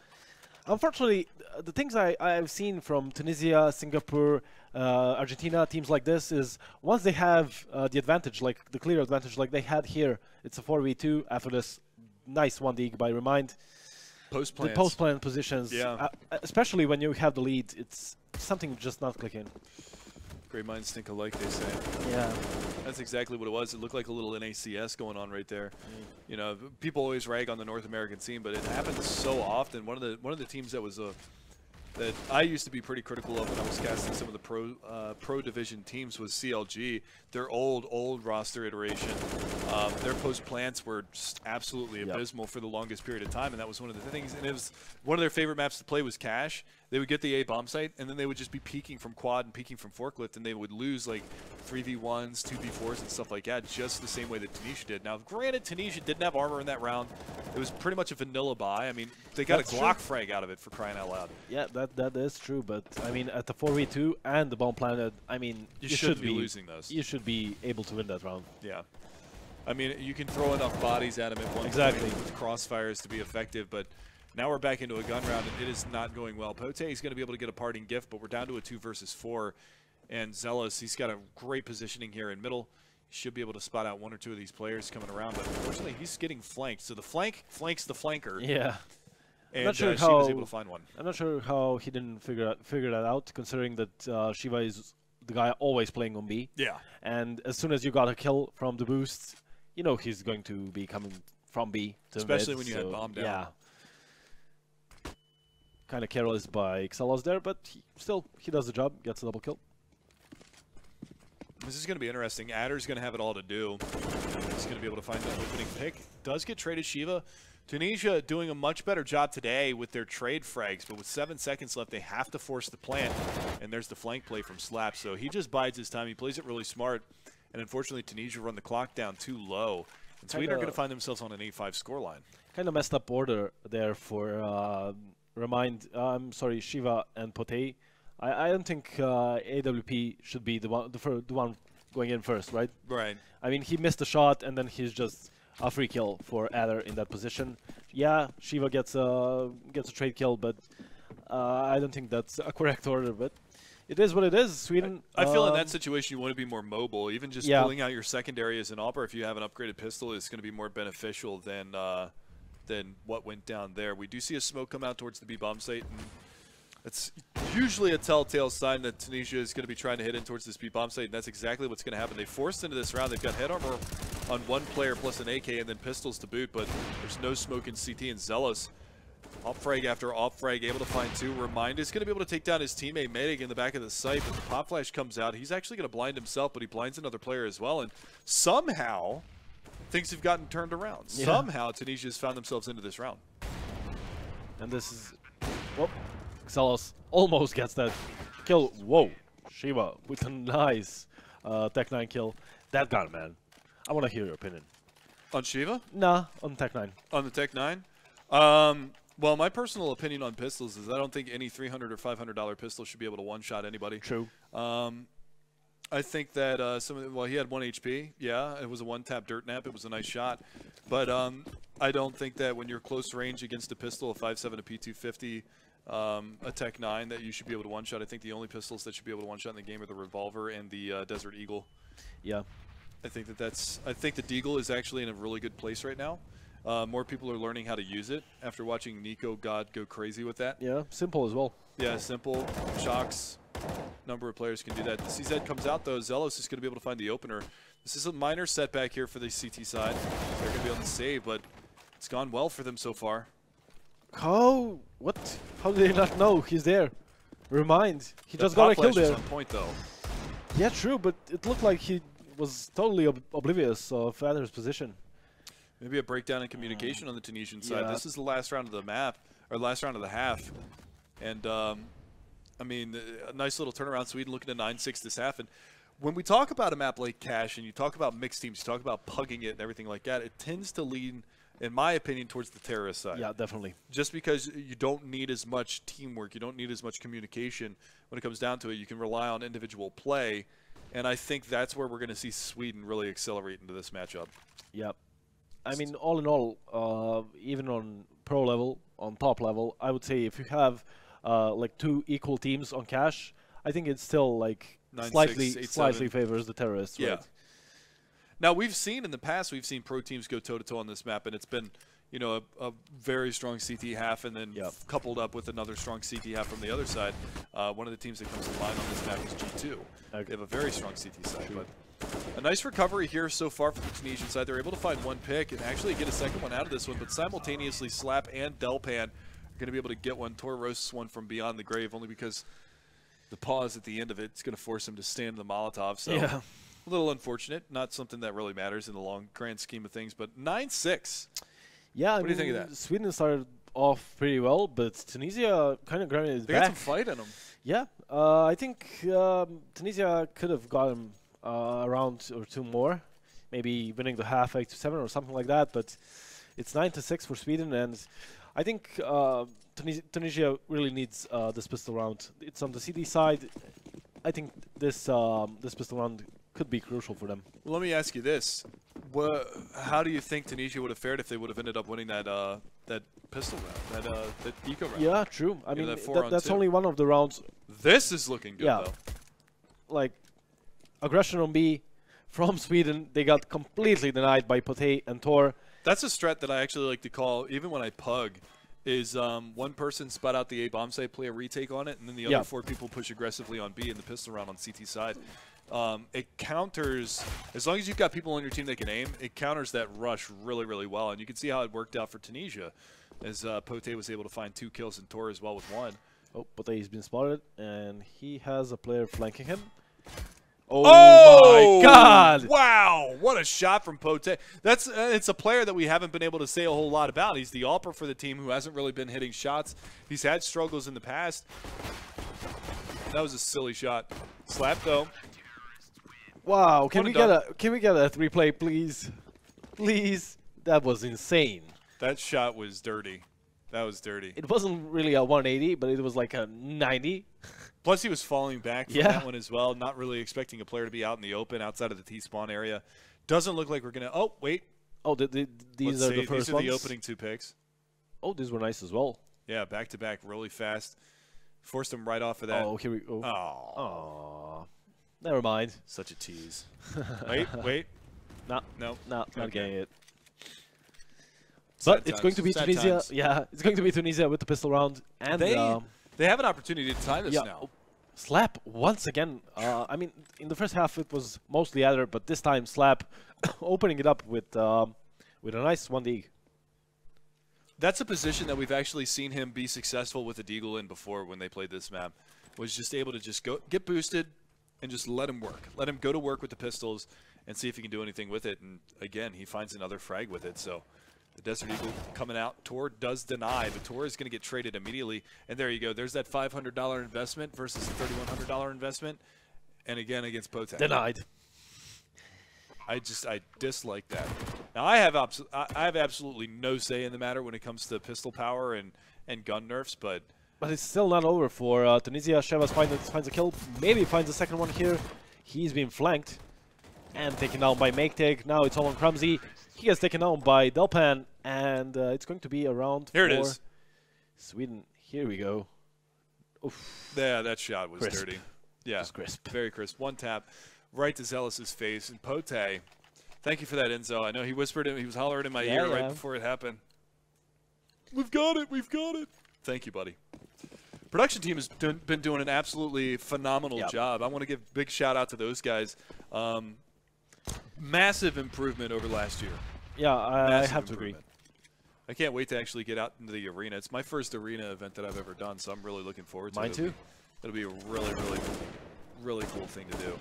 Speaker 14: Unfortunately, the things I've seen from Tunisia, Singapore, Argentina, teams like this is once they have the advantage, like the clear advantage like they had here, it's a 4v2 after this nice 1 dig by Remind.
Speaker 13: Post-plans.
Speaker 14: The post-plan positions,
Speaker 13: yeah.
Speaker 14: Especially when you have the lead, it's something just not clicking.
Speaker 13: Great minds think alike, they say.
Speaker 14: Yeah.
Speaker 13: That's exactly what it was. It looked like a little NACS going on right there. You know, people always rag on the North American scene, but it happens so often. One of the teams that was that I used to be pretty critical of when I was casting some of the pro division teams was CLG. Their old roster iteration, their post plants were just absolutely abysmal for the longest period of time, and that was one of the things. And it was one of their favorite maps to play was Cache. They would get the A bomb site, and then they would just be peeking from quad and peeking from forklift, and they would lose like 3v1s, 2v4s, and stuff like that, just the same way that Tunisia did. Now, granted, Tunisia didn't have armor in that round. It was pretty much a vanilla buy. I mean, they got a Glock frag out of it, for crying out loud.
Speaker 14: Yeah, that is true, but I mean, at the 4v2 and the bomb planet, I mean,
Speaker 13: you should be losing those.
Speaker 14: You should be able to win that round.
Speaker 13: Yeah. I mean, you can throw enough bodies at him at one point with crossfires to be effective, but now we're back into a gun round, and it is not going well. Pote is going to be able to get a parting gift, but we're down to a 2 versus 4. And Zealous, he's got a great positioning here in middle. He should be able to spot out 1 or 2 of these players coming around, but unfortunately, he's getting flanked. So the flank flanks the flanker.
Speaker 14: Yeah.
Speaker 13: And
Speaker 14: I'm not sure
Speaker 13: Shiva was able to find one.
Speaker 14: I'm not sure how he didn't figure that out, considering that Shiva is the guy always playing on B.
Speaker 13: Yeah.
Speaker 14: And as soon as you got a kill from the boost, you know he's going to be coming from B to
Speaker 13: especially
Speaker 14: mid,
Speaker 13: when you had bomb down.
Speaker 14: Yeah. Kind of careless by Xelas there, but he does the job, gets a double kill.
Speaker 13: This is going to be interesting. Adder's going to have it all to do. He's going to be able to find that opening pick. Does get traded Shiva. Tunisia doing a much better job today with their trade frags, but with 7 seconds left, they have to force the plant. And there's the flank play from Slap. So he just bides his time. He plays it really smart. And unfortunately, Tunisia run the clock down too low. And Sweden are going to find themselves on an 8-5 scoreline.
Speaker 14: Kind of messed up order there for Shiva and Pote. I don't think AWP should be the one going in first, right?
Speaker 13: Right.
Speaker 14: I mean, he missed a shot, and then he's just a free kill for Adder in that position. Yeah, Shiva gets a trade kill, but I don't think that's a correct order. But it is what it is. Sweden.
Speaker 13: I feel in that situation you want to be more mobile. Even just pulling out your secondary as an AWPer, if you have an upgraded pistol, is going to be more beneficial than what went down there. We do see a smoke come out towards the B bomb site, and it's usually a telltale sign that Tunisia is going to be trying to hit in towards this B bomb site, and that's exactly what's going to happen. They forced into this round. They've got head armor on 1 player plus an AK and then pistols to boot, but there's no smoke in CT, and Zealous, off-frag after off-frag, able to find 2. Remind is going to be able to take down his teammate Medic in the back of the site, but the pop flash comes out. He's actually going to blind himself, but he blinds another player as well, and somehow things have gotten turned around. Yeah. Somehow Tunisia has found themselves into this round.
Speaker 14: And this is... Whoop. Xelas almost gets that kill. Whoa. Shiva with a nice Tech 9 kill. That gun, man. I want to hear your opinion.
Speaker 13: On Shiva?
Speaker 14: Nah, on Tech 9.
Speaker 13: On the Tech 9? Well, my personal opinion on pistols is I don't think any $300 or $500 pistol should be able to one-shot anybody.
Speaker 14: True.
Speaker 13: I think that well, he had 1 HP. Yeah, it was a one-tap dirt nap. It was a nice shot. But I don't think that when you're close range against a pistol, a 5.7, a P250, a Tech 9, that you should be able to one-shot. I think the only pistols that should be able to one-shot in the game are the Revolver and the Desert Eagle.
Speaker 14: Yeah.
Speaker 13: I think I think the Deagle is actually in a really good place right now. More people are learning how to use it after watching Nico God go crazy with that.
Speaker 14: Yeah, simple as well.
Speaker 13: Yeah, simple. Shocks. Number of players can do that. The CZ comes out, though. Zealous is going to be able to find the opener. This is a minor setback here for the CT side. They're going to be on the save, but it's gone well for them so far.
Speaker 14: How? What? How did they not know he's there? Remind. He just
Speaker 13: got
Speaker 14: got a kill there.
Speaker 13: on point, though.
Speaker 14: Yeah, true, but it looked like he was totally oblivious of Adder's position.
Speaker 13: Maybe a breakdown in communication on the Tunisian side.
Speaker 14: Yeah.
Speaker 13: This is the last round of the map, or last round of the half. And, I mean, a nice little turnaround. Sweden looking at 9-6 this half. And when we talk about a map like Cash and you talk about mixed teams, you talk about pugging it and everything like that, it tends to lean, in my opinion, towards the terrorist side.
Speaker 14: Yeah, definitely.
Speaker 13: Just because you don't need as much teamwork, you don't need as much communication when it comes down to it. You can rely on individual play. And I think that's where we're going to see Sweden really accelerate into this matchup.
Speaker 14: Yep. I mean, all in all, even on pro level, on top level, I would say if you have like 2 equal teams on Cash, I think it's still like
Speaker 13: 9,
Speaker 14: slightly
Speaker 13: 6, 8,
Speaker 14: slightly favors the terrorists.
Speaker 13: Yeah.
Speaker 14: Right?
Speaker 13: Now, we've seen in the past, we've seen pro teams go toe-to-toe on this map, and it's been, you know, a very strong CT half and then coupled up with another strong CT half from the other side. One of the teams that comes to mind on this map is G2. Okay. They have a very strong CT side. But a nice recovery here so far for the Tunisian side. They're able to find 1 pick and actually get a second one out of this one, but simultaneously Slap and Delpan are going to be able to get one. Tor roasts one from beyond the grave only because the pause at the end of it is going to force him to stand in the Molotov. So
Speaker 14: yeah.
Speaker 13: A little unfortunate. Not something that really matters in the long grand scheme of things, but 9-6.
Speaker 14: Yeah,
Speaker 13: what do you think of that?
Speaker 14: Sweden started off pretty well, but Tunisia kind of granted it back.
Speaker 13: They got some fight in them.
Speaker 14: Yeah, I think Tunisia could have gotten a round or 2 more, maybe winning the half 8-7 or something like that. But it's 9-6 for Sweden, and I think Tunisia really needs this pistol round. It's on the CD side. I think this this pistol round could be crucial for them.
Speaker 13: Well, let me ask you this: how do you think Tunisia would have fared if they would have ended up winning that that pistol round, that eco round?
Speaker 14: Yeah, true. I mean, that's only one of the rounds.
Speaker 13: This is looking good, though.
Speaker 14: Like aggression on B from Sweden, they got completely denied by Pote and Tor.
Speaker 13: That's a strat that I actually like to call, even when I pug, is one person spot out the A bomb site, play a retake on it, and then the other 4 people push aggressively on B in the pistol round on CT side. It counters, as long as you've got people on your team that can aim, it counters that rush really, really well. And you can see how it worked out for Tunisia, as Pote was able to find 2 kills and Tor as well with 1.
Speaker 14: Oh, Pote's been spotted, and he has a player flanking him.
Speaker 13: Oh my God! Wow, what a shot from Pote. That's it's a player that we haven't been able to say a whole lot about. He's the all-pro for the team who hasn't really been hitting shots. He's had struggles in the past. That was a silly shot. Slap though.
Speaker 14: Wow, can we get a replay, please? Please. That was insane.
Speaker 13: That shot was dirty. That was dirty.
Speaker 14: It wasn't really a 180, but it was like a 90.
Speaker 13: Plus, he was falling back from that one as well, not really expecting a player to be out in the open outside of the T-spawn area. Doesn't look like we're going to – oh, wait.
Speaker 14: Oh, these are the first ones?
Speaker 13: These are the opening 2 picks.
Speaker 14: Oh, these were nice as well.
Speaker 13: Yeah, back-to-back really fast. Forced him right off of that.
Speaker 14: Oh, here we go.
Speaker 13: Oh.
Speaker 14: Never mind.
Speaker 13: Such a tease. Wait.
Speaker 14: No, not getting it.
Speaker 13: Sad
Speaker 14: but it's going to be Tunisia.
Speaker 13: times.
Speaker 14: Yeah, it's going to be Tunisia with the pistol round. And
Speaker 13: they have an opportunity to tie this now.
Speaker 14: Slap once again. I mean, in the first half it was mostly Adder, but this time Slap opening it up with a nice 1D.
Speaker 13: That's a position that we've actually seen him be successful with a Deagle in before when they played this map. Was just able to just get boosted and just let him work. Let him go to work with the pistols and see if he can do anything with it. And again, he finds another frag with it. So the Desert Eagle coming out. Tor does deny, but Tor is going to get traded immediately. And there you go. There's that $500 investment versus a $3,100 investment. And again, against Pote.
Speaker 14: Denied.
Speaker 13: I dislike that. Now I have absolutely no say in the matter when it comes to pistol power and and gun nerfs, but
Speaker 14: it's still not over for Tunisia. Shevas finds a kill, maybe finds a second one here. He's being flanked and taken down by MakeTig. Now it's all on Crumsy. He gets taken down by Delpan, and it's going to be around
Speaker 13: here
Speaker 14: for
Speaker 13: it is.
Speaker 14: Sweden. Here we go. Oof.
Speaker 13: Yeah, that shot was
Speaker 14: Crisp.
Speaker 13: dirty. Yeah,
Speaker 14: Just crisp.
Speaker 13: Very crisp. One tap right to Zealous' face. And Pote, thank you for that, Enzo. I know he whispered it. He was hollering in my ear right before it happened. We've got it. We've got it. Thank you, buddy. Production team has been doing an absolutely phenomenal job. I want to give a big shout out to those guys. Massive improvement over last year.
Speaker 14: Yeah, I have to agree.
Speaker 13: I can't wait to actually get out into the arena. It's my first arena event that I've ever done, so I'm really looking forward to it.
Speaker 14: Mine too.
Speaker 13: It'll be a really, really, really cool thing to do.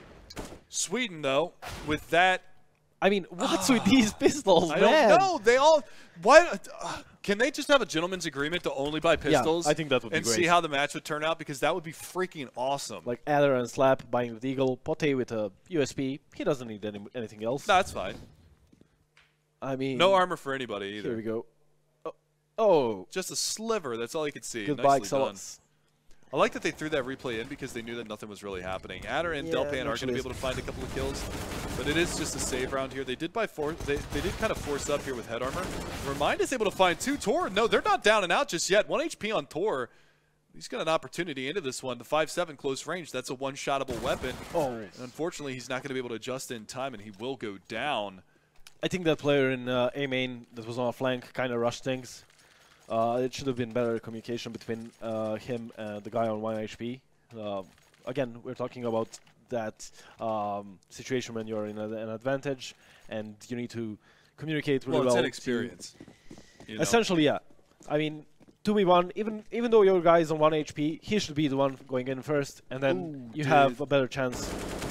Speaker 13: Sweden, though, with that.
Speaker 14: I mean, what's with these pistols,
Speaker 13: I
Speaker 14: man?
Speaker 13: don't know. They all. Why? Can they just have a gentleman's agreement to only buy pistols?
Speaker 14: Yeah, I think that would be
Speaker 13: and
Speaker 14: great.
Speaker 13: see how the match would turn out, because that would be freaking awesome.
Speaker 14: Like Adder and Slap buying with Eagle, Pote with a USP. He doesn't need anything else.
Speaker 13: No, that's fine.
Speaker 14: I mean,
Speaker 13: no armor for anybody either.
Speaker 14: Here we go. Oh.
Speaker 13: Just a sliver. That's all you could see.
Speaker 14: Goodbye,
Speaker 13: Nicely done.
Speaker 14: Xelos.
Speaker 13: I like that they threw that replay in because they knew that nothing was really happening. Adder and Delpan are going to be able to find a couple of kills, but it is just a save round here. They did they did kind of force up here with head armor. Remind is able to find 2. Tor, no, they're not down and out just yet. 1 HP on Tor. He's got an opportunity into this one. The 5.7 close range, that's a one-shottable weapon.
Speaker 14: Oh.
Speaker 13: And unfortunately, he's not going to be able to adjust in time, and he will go down.
Speaker 14: I think that player in A main that was on a flank kind of rushed things. It should have been better communication between him and the guy on 1 HP. Again, we're talking about that situation when you're in an advantage and you need to communicate really well.
Speaker 13: Well, it's inexperience. You know?
Speaker 14: Essentially, yeah. I mean, 2v1, even though your guy is on 1 HP, he should be the one going in first, and then you have a better chance of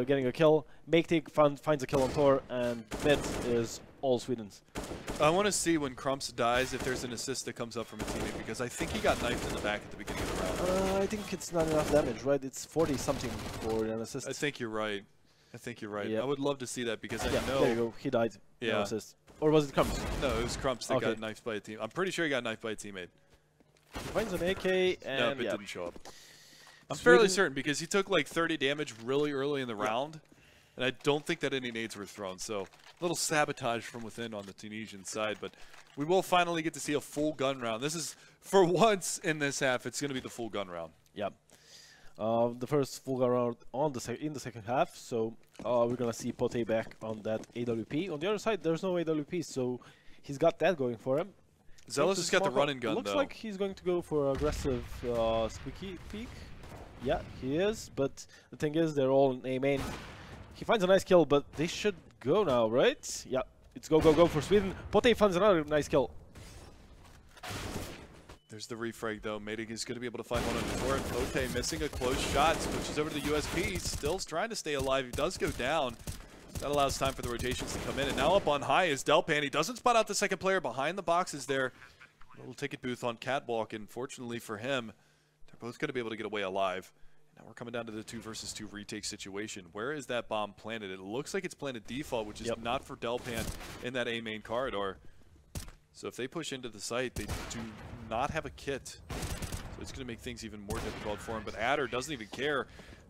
Speaker 14: getting a kill. MakeTig finds a kill on Tor, and mid is all Sweden's.
Speaker 13: I want to see when Crumps dies if there's an assist that comes up from a teammate, because I think he got knifed in the back at the beginning of the round.
Speaker 14: I think it's not enough damage, right? It's 40-something for an assist.
Speaker 13: I think you're right. I think you're right.
Speaker 14: Yep.
Speaker 13: I would love to see that because I know.
Speaker 14: There you go. He died.
Speaker 13: Yeah.
Speaker 14: No assist. Or was it Crumps?
Speaker 13: No, it was Crumps that got knifed by a team. I'm pretty sure he got knifed by a teammate.
Speaker 14: He finds an AK and
Speaker 13: no, it didn't show up. I'm fairly certain because he took like 30 damage really early in the round, and I don't think that any nades were thrown. So a little sabotage from within on the Tunisian side, but we will finally get to see a full gun round. This is, for once in this half, it's going to be the full gun round.
Speaker 14: Yep. The first full gun round on in the second half, so we're going to see Pote back on that AWP. On the other side, there's no AWP, so he's got that going for him.
Speaker 13: Zealous has got the run and gun,
Speaker 14: looks
Speaker 13: though.
Speaker 14: like he's going to go for aggressive squeaky peek. Yeah, he is, but the thing is, they're all in A main. He finds a nice kill, but they should go now, right? Yeah, it's go, go, go for Sweden. Pote finds another nice kill.
Speaker 13: There's the refrag, though. Mating is going to be able to find one on the Tor. Pote missing a close shot, switches over to the USP. Still trying to stay alive. He does go down. That allows time for the rotations to come in. And now up on high is Delpan. He doesn't spot out the second player behind the boxes there. A little ticket booth on Catwalk, and fortunately for him, they're both going to be able to get away alive. Now we're coming down to the 2 versus 2 retake situation. Where is that bomb planted? It looks like it's planted default, which is not for Delpan in that A main corridor. So if they push into the site, they do not have a kit. So it's going to make things even more difficult for him. But Adder doesn't even care.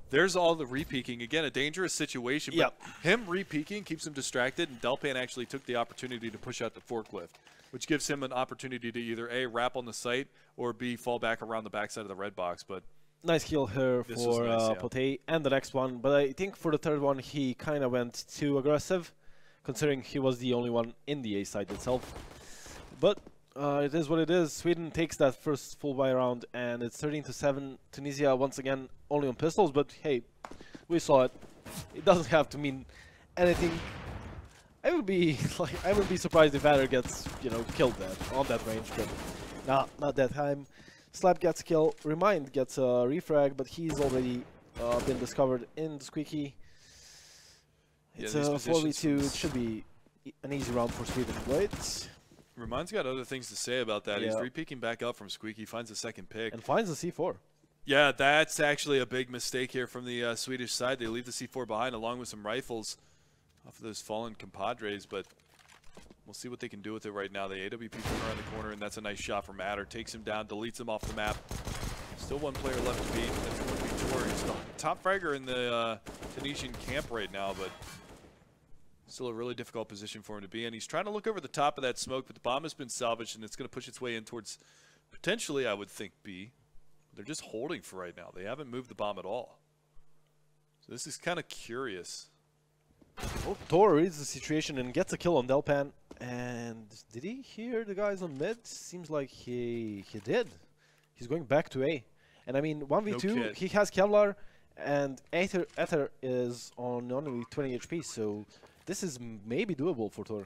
Speaker 13: There's all the re-peeking. Again, a dangerous situation, but him re-peeking keeps him distracted, and Delpan actually took the opportunity to push out the forklift, which gives him an opportunity to either A, wrap on the site, or B, fall back around the backside of the red box. But
Speaker 14: nice kill here for
Speaker 13: nice,
Speaker 14: Pote, and the next one. But I think for the third one, he kind of went too aggressive, considering he was the only one in the A side itself. But it is what it is. Sweden takes that first full buy round, and it's 13-7. Tunisia once again only on pistols, but hey, we saw it. It doesn't have to mean anything. I would be surprised if Adder gets killed on that range, but not that time. Slap gets a kill. Remind gets a refrag, but he's already been discovered in the squeaky. It's a 4v2. It should be an easy round for Sweden, right?
Speaker 13: Remind's got other things to say about that. He's re-peeking back up from Squeaky, finds a second pick.
Speaker 14: And finds the C4.
Speaker 13: Yeah, that's actually a big mistake here from the Swedish side. They leave the C4 behind along with some rifles off of those fallen compadres, but We'll see what they can do with it right now. The AWP coming around the corner, and that's a nice shot from Adder. Takes him down, deletes him off the map. Still one player left to beat. That's going to be Tor. He's the top fragger in the Tunisian camp right now, but still a really difficult position for him to be in. He's trying to look over the top of that smoke, but the bomb has been salvaged, and it's going to push its way in towards potentially, I would think, B. They're just holding for right now. They haven't moved the bomb at all. So this is kind of curious.
Speaker 14: Oh, Tor reads the situation and gets a kill on Delpan. And did he hear the guys on mid? Seems like he did. He's going back to A. And I mean, 1v2,
Speaker 13: No
Speaker 14: he has Kevlar, and Ether is on only 20 HP, so this is maybe doable for Tor.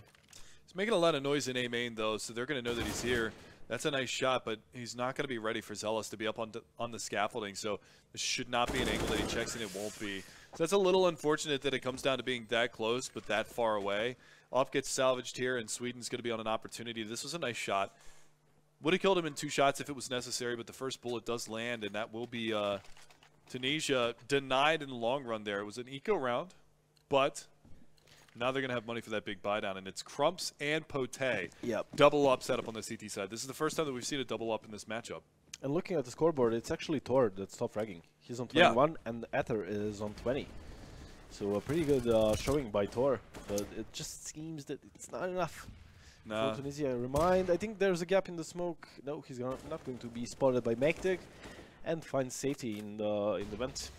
Speaker 13: He's making a lot of noise in A main, though, so they're going to know that he's here. That's a nice shot, but he's not going to be ready for Zealous to be up on the scaffolding, so this should not be an angle that he checks, and it won't be. So that's a little unfortunate that it comes down to being that close, but that far away. Off gets salvaged here, and Sweden's going to be on an opportunity. This was a nice shot. Would have killed him in 2 shots if it was necessary, but the first bullet does land, and that will be Tunisia denied in the long run there. It was an eco round, but now they're going to have money for that big buy down, and it's Crumps and Pote.
Speaker 14: Yep.
Speaker 13: Double up setup on the CT side. This is the first time that we've seen a double up in this matchup.
Speaker 14: And looking at the scoreboard, it's actually Tor that's top fragging. He's on 21, and Ether is on 20. So a pretty good showing by Tor, but it just seems that it's not enough. For Tunisia. Remind, I think there's a gap in the smoke. No, he's not going to be spotted by Mektig, and finds safety in the vent.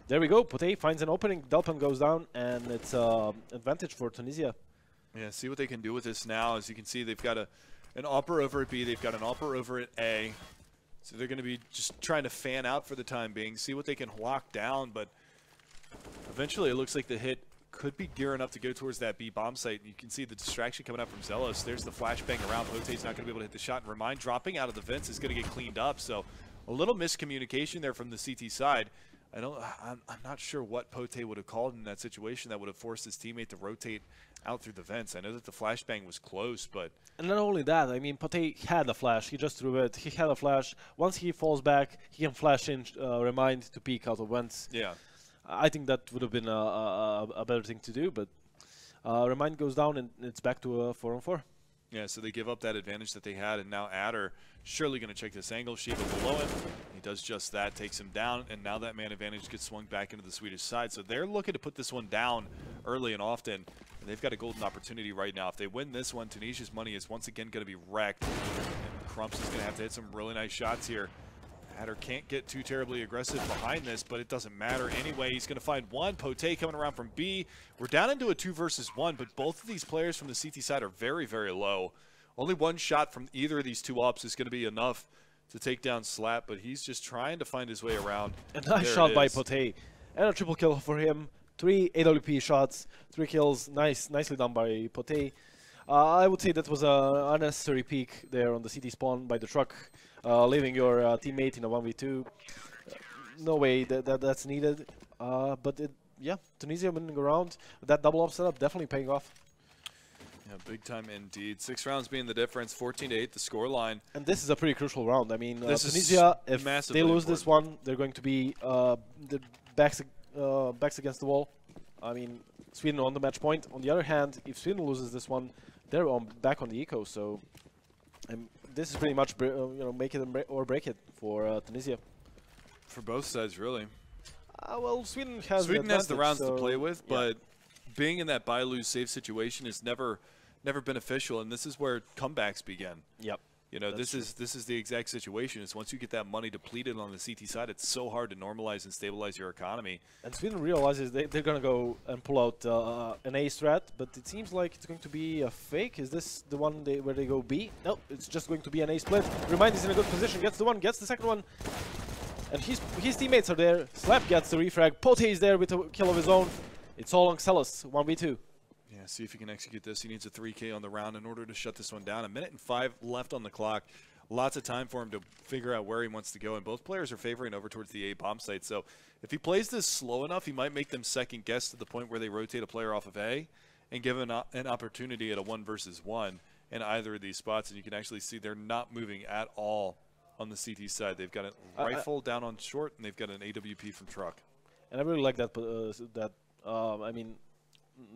Speaker 14: There we go. Pote finds an opening. Delpan goes down, and it's advantage for Tunisia.
Speaker 13: Yeah, see what they can do with this now. As you can see, they've got an AWPer over at B. They've got an AWPer over at A. So they're going to be just trying to fan out for the time being, see what they can lock down. But eventually, it looks like the hit could be gearing up to go towards that B bomb site. You can see the distraction coming up from Zealous. There's the flashbang around. Pote's not going to be able to hit the shot. And Remind dropping out of the vents is going to get cleaned up. So a little miscommunication there from the CT side. I'm not sure what Pote would have called in that situation that would have forced his teammate to rotate out through the vents. I know that the flashbang was close, but...
Speaker 14: And not only that, I mean, Pote had a flash. He just threw it. He had a flash. Once he falls back, he can flash in Remind to peek out of vents.
Speaker 13: Yeah.
Speaker 14: I think that would have been a better thing to do, but Remind goes down, and it's back to a 4-on-4.
Speaker 13: Yeah, so they give up that advantage that they had, and now Adder surely going to check this angle. Shiva below him. He does just that, takes him down, and now that man advantage gets swung back into the Swedish side. So they're looking to put this one down early and often, and they've got a golden opportunity right now. If they win this one, Tunisia's money is once again going to be wrecked, and Crumps is going to have to hit some really nice shots here. Adder can't get too terribly aggressive behind this, but it doesn't matter anyway. He's going to find one. Pote coming around from B. We're down into a 2 versus 1, but both of these players from the CT side are very, very low. Only one shot from either of these 2 ups is going to be enough to take down Slap, but he's just trying to find his way around.
Speaker 14: A nice shot by Pote. And a triple kill for him. 3 AWP shots, 3 kills. Nicely done by Pote. I would say that was an unnecessary peek there on the CT spawn by the truck, leaving your teammate in a 1v2. No way that's needed. But yeah, Tunisia winning around. That double up setup definitely paying off.
Speaker 13: Yeah, big time indeed. 6 rounds being the difference, 14-8 the score line.
Speaker 14: And this is a pretty crucial round. I mean,
Speaker 13: Tunisia,
Speaker 14: if they lose this one, they're going to be the backs against the wall. I mean, Sweden on the match point. On the other hand, if Sweden loses this one, they're back on the eco. So this is pretty much make it or break it for Tunisia.
Speaker 13: For both sides, really.
Speaker 14: Well, Sweden has
Speaker 13: the rounds to play with, but being in that buy-lose save situation is never beneficial, and this is where comebacks begin.
Speaker 14: Yep.
Speaker 13: You know, this is the exact situation. Is once you get that money depleted on the CT side, it's so hard to normalize and stabilize your economy.
Speaker 14: And Sweden realizes they're going to go and pull out an A strat, but it seems like it's going to be a fake. Is this the one where they go B? No, it's just going to be an A split. Remind is in a good position, gets the one, gets the second one. And his teammates are there. Slap gets the refrag. Pote is there with a kill of his own. It's all on Celis, 1v2.
Speaker 13: Yeah, see if he can execute this. He needs a 3K on the round in order to shut this one down. 1:05 left on the clock. Lots of time for him to figure out where he wants to go, and both players are favoring over towards the A bomb site. So if he plays this slow enough, he might make them second guess to the point where they rotate a player off of A and give an opportunity at a 1 versus 1 in either of these spots. And you can actually see they're not moving at all on the CT side. They've got a rifle down on short, and they've got an AWP from truck.
Speaker 14: And I really like that. I mean,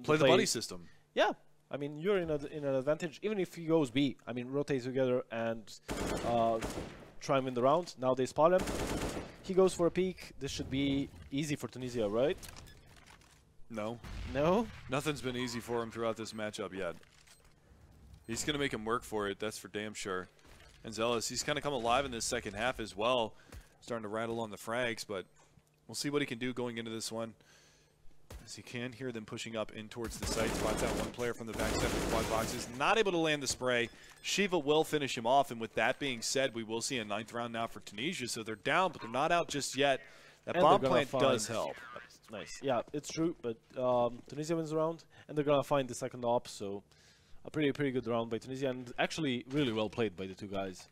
Speaker 13: play the buddy system.
Speaker 14: Yeah, I mean, you're in an advantage. Even if he goes B, I mean, rotate together and try and win the round. Now they spot him. He goes for a peek. This should be easy for Tunisia, right?
Speaker 13: No.
Speaker 14: No?
Speaker 13: Nothing's been easy for him throughout this matchup yet. He's going to make him work for it, that's for damn sure. And Zealous, he's kind of come alive in this second half as well. Starting to rattle on the frags, but we'll see what he can do going into this one. As you can hear them pushing up in towards the site. Spots out one player from the backside of the quad boxes. Not able to land the spray. Shiva will finish him off, and with that being said, we will see a 9th round now for Tunisia. So they're down, but they're not out just yet. That bomb plant does help.
Speaker 14: Nice. Yeah, it's true, but Tunisia wins the round, and they're going to find the second op, so a pretty good round by Tunisia, and actually really well played by the two guys.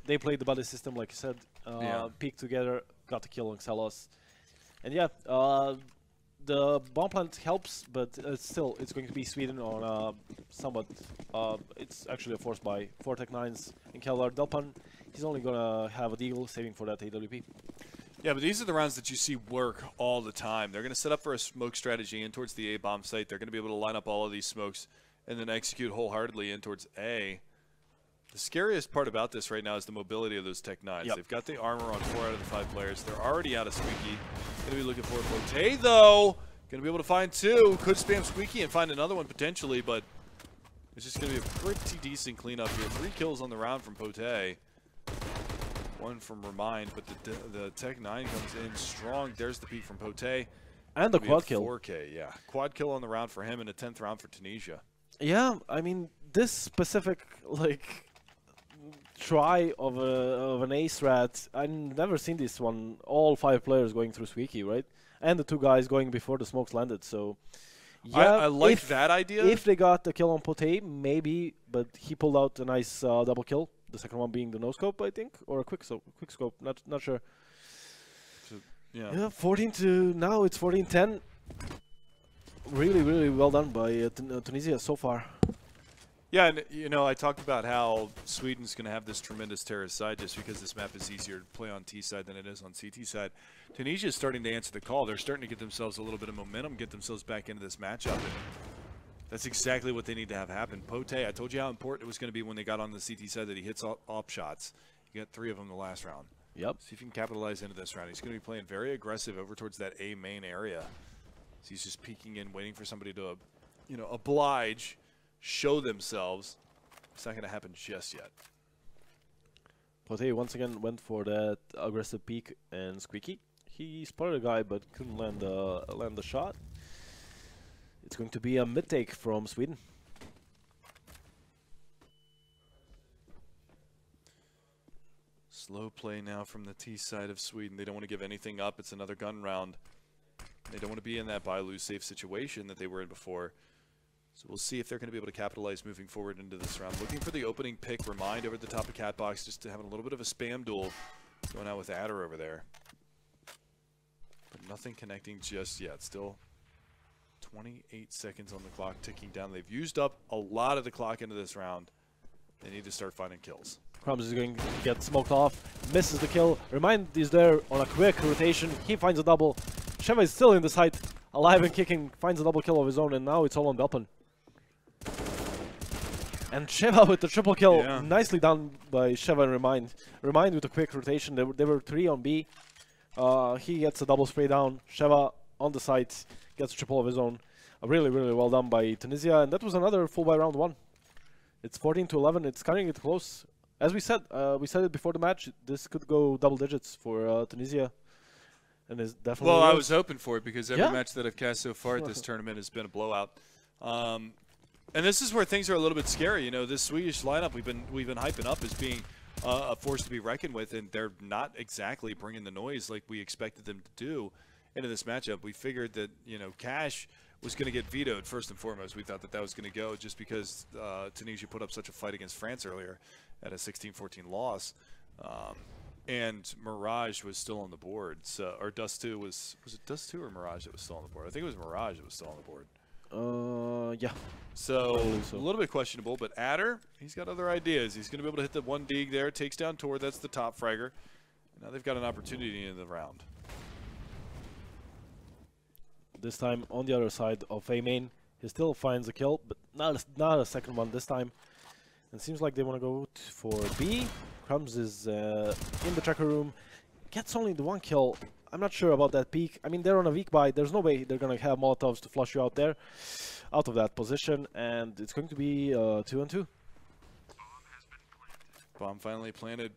Speaker 14: They played the buddy system, like you said, peeked together, got the kill on Xelos. And yeah, the bomb plant helps, but still, it's going to be Sweden on somewhat, it's actually a force by 4 Tech 9s in Kelvar. Delpan, he's only going to have a deagle, saving for that AWP.
Speaker 13: Yeah, but these are the rounds that you see work all the time. They're going to set up for a smoke strategy in towards the A-bomb site. They're going to be able to line up all of these smokes and then execute wholeheartedly in towards A. The scariest part about this right now is the mobility of those Tech 9s. They've got the armor on 4 out of the 5 players. They're already out of Squeaky. Going to be looking for Pote, though. Going to be able to find 2. Could spam Squeaky and find another one potentially, but it's just going to be a pretty decent cleanup here. 3 kills on the round from Pote. 1 from Remind, but the Tech 9 comes in strong. There's the peak from Pote.
Speaker 14: And the quad kill.
Speaker 13: 4K, yeah. Quad kill on the round for him and a 10th round for Tunisia.
Speaker 14: Yeah, I mean, this specific, like, try of an ace rat, I've never seen this one. All 5 players going through Squeaky, right? And the 2 guys going before the smokes landed, so... Yeah,
Speaker 13: I like that idea.
Speaker 14: If they got the kill on Pote, maybe, but he pulled out a nice double kill. The second one being the no-scope, I think, or a quick scope, not sure.
Speaker 13: So, yeah.
Speaker 14: Yeah, 14 to... Now it's 14-10. Really well done by Tunisia so far.
Speaker 13: Yeah, and you know, I talked about how Sweden's going to have this tremendous terrorist side just because this map is easier to play on T side than it is on CT side. Tunisia is starting to answer the call. They're starting to get themselves a little bit of momentum, get themselves back into this matchup. And that's exactly what they need to have happen. Pote, I told you how important it was going to be when they got on the CT side that he hits op shots. You got 3 of them the last round.
Speaker 14: Yep.
Speaker 13: See if you can capitalize into this round. He's going to be playing very aggressive over towards that A main area. So he's just peeking in, waiting for somebody to, you know, oblige, show themselves. It's not going to happen just yet.
Speaker 14: Pote once again went for that aggressive peek and Squeaky. He spotted a guy but couldn't land the shot. It's going to be a mid-take from Sweden.
Speaker 13: Slow play now from the T side of Sweden. They don't want to give anything up. It's another gun round. They don't want to be in that buy-lose safe situation that they were in before. So we'll see if they're going to be able to capitalize moving forward into this round. Looking for the opening pick. Remind over the top of Catbox, just to have a little bit of a spam duel going out with Adder over there. But nothing connecting just yet. Still 28 seconds on the clock ticking down. They've used up a lot of the clock into this round. They need to start finding kills.
Speaker 14: Crumbs is going to get smoked off. Misses the kill. Remind is there on a quick rotation. He finds a double. Sheva is still in the site. Alive and kicking. Finds a double kill of his own. And now it's all on Belpan. And Sheva with the triple kill.
Speaker 13: Yeah.
Speaker 14: Nicely done by Sheva and Remind. Remind with a quick rotation. They were 3 on B. He gets a double spray down. Sheva on the site. Gets a triple of his own. Really well done by Tunisia. And that was another full by round 1. It's 14-11. It's cutting it close. As we said it before the match. This could go double digits for Tunisia. And it's definitely.
Speaker 13: Well, I was hoping for it because every match that I've cast so far at this tournament has been a blowout. And this is where things are a little bit scary. You know, this Swedish lineup we've been hyping up as being a force to be reckoned with, and they're not exactly bringing the noise like we expected them to do into this matchup. We figured that, you know, Cash was going to get vetoed first and foremost. We thought that was going to go just because Tunisia put up such a fight against France earlier at a 16-14 loss. And Mirage was still on the board. So, or Dust 2 was it Dust 2 or Mirage that was still on the board? I think it was Mirage that was still on the board.
Speaker 14: Yeah.
Speaker 13: So a little bit questionable, but Adder, he's got other ideas. He's going to be able to hit the 1 dig there, takes down Tor, that's the top fragger. Now they've got an opportunity in the round.
Speaker 14: This time on the other side of A main, He still finds a kill, but not a second one this time. And seems like they want to go for B. Crumbs is in the tracker room. Gets only the one kill. I'm not sure about that peak. I mean, they're on a weak buy. There's no way they're going to have Molotovs to flush you out there, out of that position. And it's going to be 2-on-2.
Speaker 13: Bomb finally planted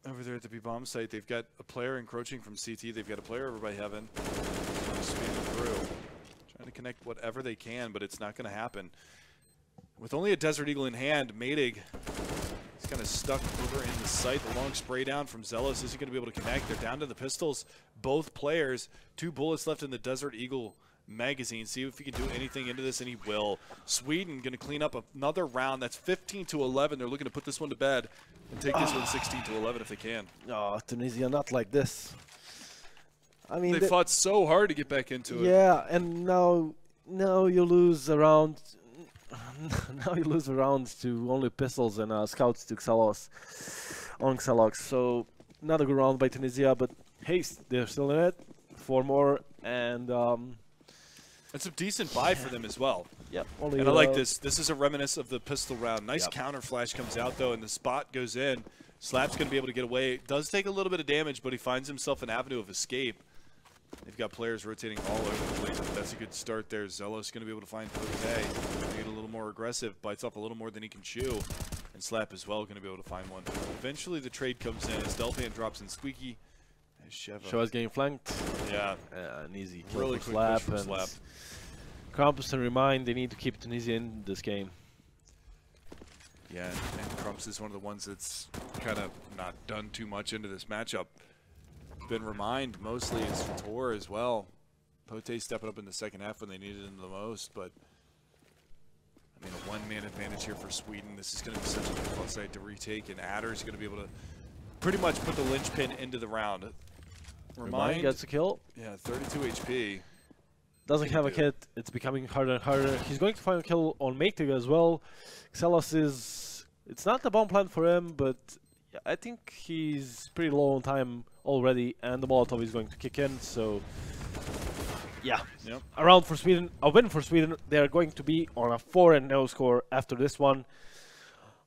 Speaker 13: over there at the B-bomb site. They've got a player encroaching from CT. They've got a player over by Heaven. Speeding through. Trying to connect whatever they can, but it's not going to happen. With only a Desert Eagle in hand, Madig is kind of stuck over in the site. The long spray down from Zealous isn't going to be able to connect. They're down to the pistols. Both players. 2 bullets left in the Desert Eagle magazine. See if he can do anything into this, and he will. Sweden going to clean up another round. That's 15-11. They're looking to put this one to bed and take this one 16-11 if they can.
Speaker 14: Oh, Tunisia, not like this. I mean,
Speaker 13: they fought so hard to get back into it.
Speaker 14: Yeah, and now you lose around. Now you lose around to only pistols and scouts to Xelos on Xelox. So not a good round by Tunisia, but Haste, they're still in it. 4 more, and
Speaker 13: it's a decent buy for them as well.
Speaker 14: Yep.
Speaker 13: And I like this. This is a reminiscent of the pistol round. Nice counter flash comes out though, and the spot goes in. Slap's going to be able to get away. It does take a little bit of damage, but he finds himself an avenue of escape. They've got players rotating all over the place, but that's a good start there. Zealous going to be able to find Pote. Get a little more aggressive, bites off a little more than he can chew. And Slap as well going to be able to find one. Eventually the trade comes in as Delphan drops in Squeaky.
Speaker 14: Sheva's getting flanked.
Speaker 13: Yeah.
Speaker 14: An easy kill
Speaker 13: Really
Speaker 14: for
Speaker 13: quick
Speaker 14: Slap.
Speaker 13: push from Slap.
Speaker 14: Krampus and Remind, they need to keep Tunisia in this game.
Speaker 13: Yeah, and Krumps is one of the ones that's kind of not done too much into this matchup. Been Remind mostly is Tor as well. Pote stepping up in the second half when they needed him the most, but I mean a one-man advantage here for Sweden. This is going to be such a difficult site to retake, and Adder's going to be able to pretty much put the linchpin into the round.
Speaker 14: Remind gets a kill.
Speaker 13: Yeah, 32 HP.
Speaker 14: Doesn't have a kit. It's becoming harder and harder. He's going to find a kill on Matig as well. Xelos is... It's not the bomb plant for him, but I think he's pretty low on time already, and the Molotov is going to kick in, so... Yeah.
Speaker 13: Yep.
Speaker 14: A round for Sweden. A win for Sweden. They are going to be on a 4-0 score after this one.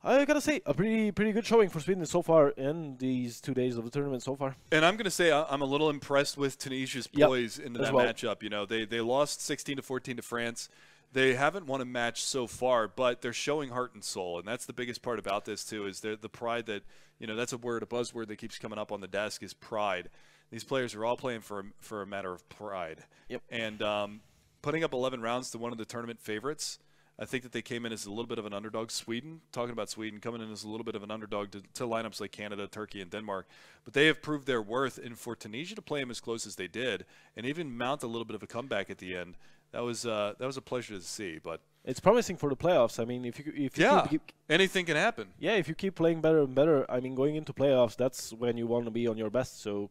Speaker 14: I gotta say, a pretty good showing for Sweden so far in these 2 days of the tournament so far.
Speaker 13: And I'm gonna say I'm a little impressed with Tunisia's poise into that matchup. You know, they lost 16-14 to France. They haven't won a match so far, but they're showing heart and soul, and that's the biggest part about this too. Is the pride that, you know, that's a buzzword that keeps coming up on the desk is pride. These players are all playing for a matter of pride.
Speaker 14: Yep.
Speaker 13: And putting up 11 rounds to one of the tournament favorites. I think that they came in as a little bit of an underdog. Sweden, talking about Sweden, coming in as a little bit of an underdog to lineups like Canada, Turkey, and Denmark. But they have proved their worth, and for Tunisia to play them as close as they did, and even mount a little bit of a comeback at the end, that was a pleasure to see. But
Speaker 14: it's promising for the playoffs. I mean, if you keep
Speaker 13: anything can happen.
Speaker 14: Yeah, if you keep playing better and better, I mean, going into playoffs, that's when you want to be on your best. So,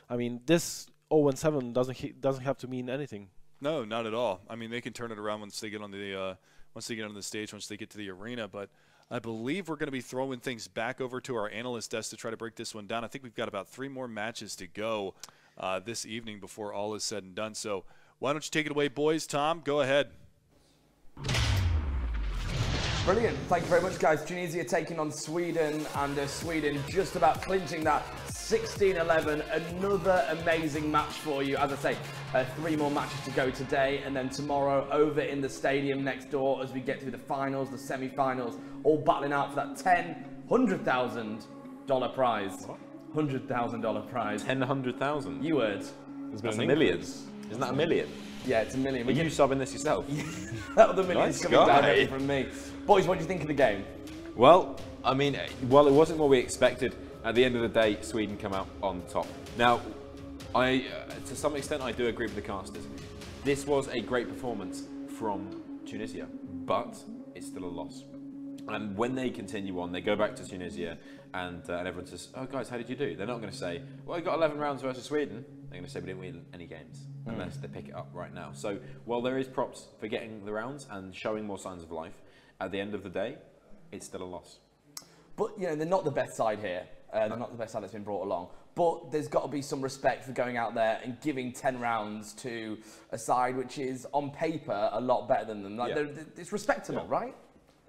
Speaker 14: I mean, this 0-7 doesn't have to mean anything.
Speaker 13: No, not at all. I mean, they can turn it around once they get on the stage, once they get to the arena. But I believe we're going to be throwing things back over to our analyst desk to try to break this one down. I think we've got about 3 more matches to go this evening before all is said and done. So why don't you take it away, boys? Tom, go ahead.
Speaker 1: Brilliant. Thank you very much, guys. Tunisia taking on Sweden, and Sweden just about clinching that 16-11. Another amazing match for you. As I say, 3 more matches to go today, and then tomorrow over in the stadium next door as we get through the finals, the semi-finals, all battling out for that $100,000 prize. $100,000 prize.
Speaker 2: 100,000?
Speaker 1: You heard.
Speaker 2: That's a million. Isn't that a million?
Speaker 1: Yeah, it's a million.
Speaker 2: Are you subbing this yourself?
Speaker 1: That the million's
Speaker 2: Nice
Speaker 1: coming
Speaker 2: guy.
Speaker 1: down from me. Boys, what do you think of the game?
Speaker 2: Well, I mean, well, it wasn't what we expected. At the end of the day, Sweden come out on top. Now, to some extent, I do agree with the casters. This was a great performance from Tunisia, but it's still a loss. And when they continue on, they go back to Tunisia, and everyone says, "Oh, guys, how did you do?" They're not going to say, "Well, I got 11 rounds versus Sweden." They're going to say, "We didn't win any games," unless they pick it up right now. So, while there is props for getting the rounds and showing more signs of life, at the end of the day, it's still a loss.
Speaker 1: But, you know, they're not the best side here. They're not the best side that's been brought along. But there's got to be some respect for going out there and giving 10 rounds to a side which is, on paper, a lot better than them. Like, it's respectable, right?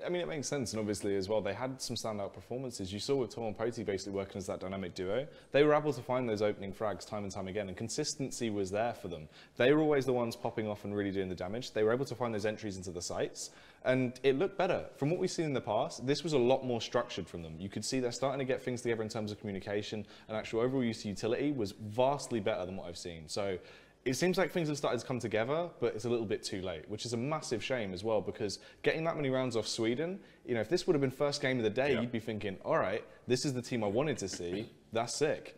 Speaker 3: I mean, it makes sense, and obviously as well, they had some standout performances. You saw with Tom and Poti basically working as that dynamic duo. They were able to find those opening frags time and time again, and consistency was there for them. They were always the ones popping off and really doing the damage. They were able to find those entries into the sites, and it looked better. From what we've seen in the past, this was a lot more structured from them. You could see they're starting to get things together in terms of communication, and actual overall use of utility was vastly better than what I've seen. So it seems like things have started to come together, but it's a little bit too late, which is a massive shame as well, because getting that many rounds off Sweden, you know, if this would have been first game of the day, you'd be thinking, all right, this is the team I wanted to see. That's sick.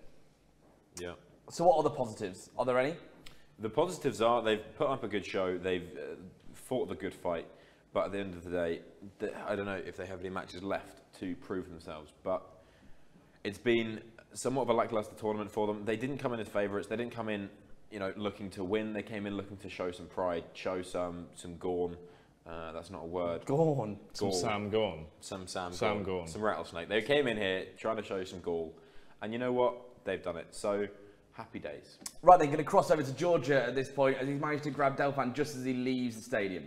Speaker 2: Yeah.
Speaker 1: So what are the positives? Are there any?
Speaker 2: The positives are they've put up a good show, they've fought the good fight, but at the end of the day, I don't know if they have any matches left to prove themselves, but it's been somewhat of a lackluster tournament for them. They didn't come in as favourites, they didn't come in, you know, looking to win. They came in looking to show some pride, show some gorn. That's not a word.
Speaker 1: Gorn.
Speaker 3: Some Sam Gorn.
Speaker 2: Some Sam
Speaker 3: Gorn.
Speaker 2: Some rattlesnake. They came in here trying to show some gall, and you know what? They've done it. So happy days.
Speaker 1: Right, they're going to cross over to Georgia at this point, as he's managed to grab Delphan just as he leaves the stadium.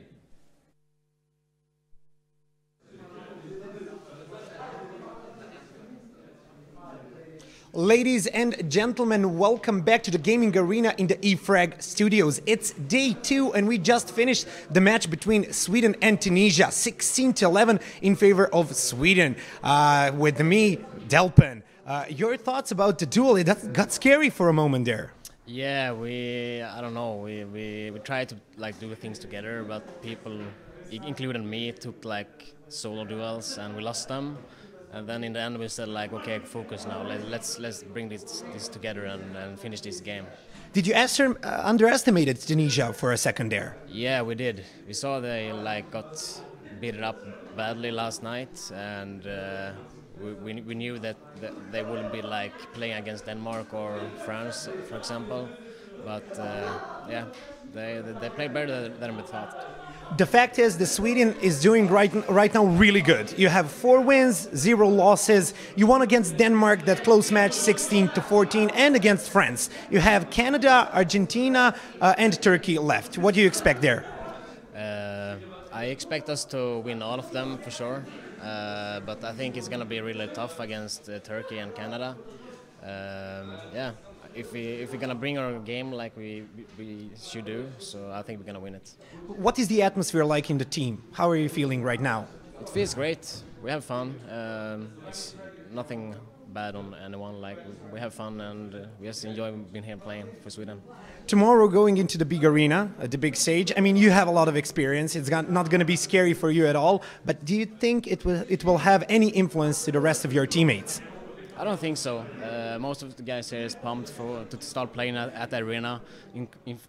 Speaker 15: Ladies and gentlemen, welcome back to the gaming arena in the e-frag studios. It's day 2 and we just finished the match between Sweden and Tunisia, 16-11 in favor of Sweden. With me, Delphan. Your thoughts about the duel? That got scary for a moment there.
Speaker 4: Yeah, I don't know, we tried to like do things together, but people, including me, took like solo duels and we lost them. And then in the end we said like, okay, focus now. Let's bring this together and finish this game.
Speaker 15: Did you underestimate Tunisia for a second there?
Speaker 4: Yeah, we did. We saw they like got beaten up badly last night, and we knew that they wouldn't be like playing against Denmark or France, for example. But yeah, they played better than we thought.
Speaker 15: The fact is that Sweden is doing right now really good. You have 4 wins, 0 losses. You won against Denmark, that close match 16-14, and against France. You have Canada, Argentina, and Turkey left. What do you expect there?
Speaker 4: I expect us to win all of them for sure, but I think it's going to be really tough against Turkey and Canada. Yeah. If we're gonna bring our game like we should do, so I think we're gonna win it.
Speaker 15: What is the atmosphere like in the team? How are you feeling right now?
Speaker 4: It feels great. We have fun. It's nothing bad on anyone. Like we have fun and we just enjoy being here playing for Sweden.
Speaker 15: Tomorrow, going into the big arena, the big stage. I mean, you have a lot of experience. It's not going to be scary for you at all. But do you think it will have any influence to the rest of your teammates?
Speaker 4: I don't think so. Most of the guys here is pumped to start playing at the arena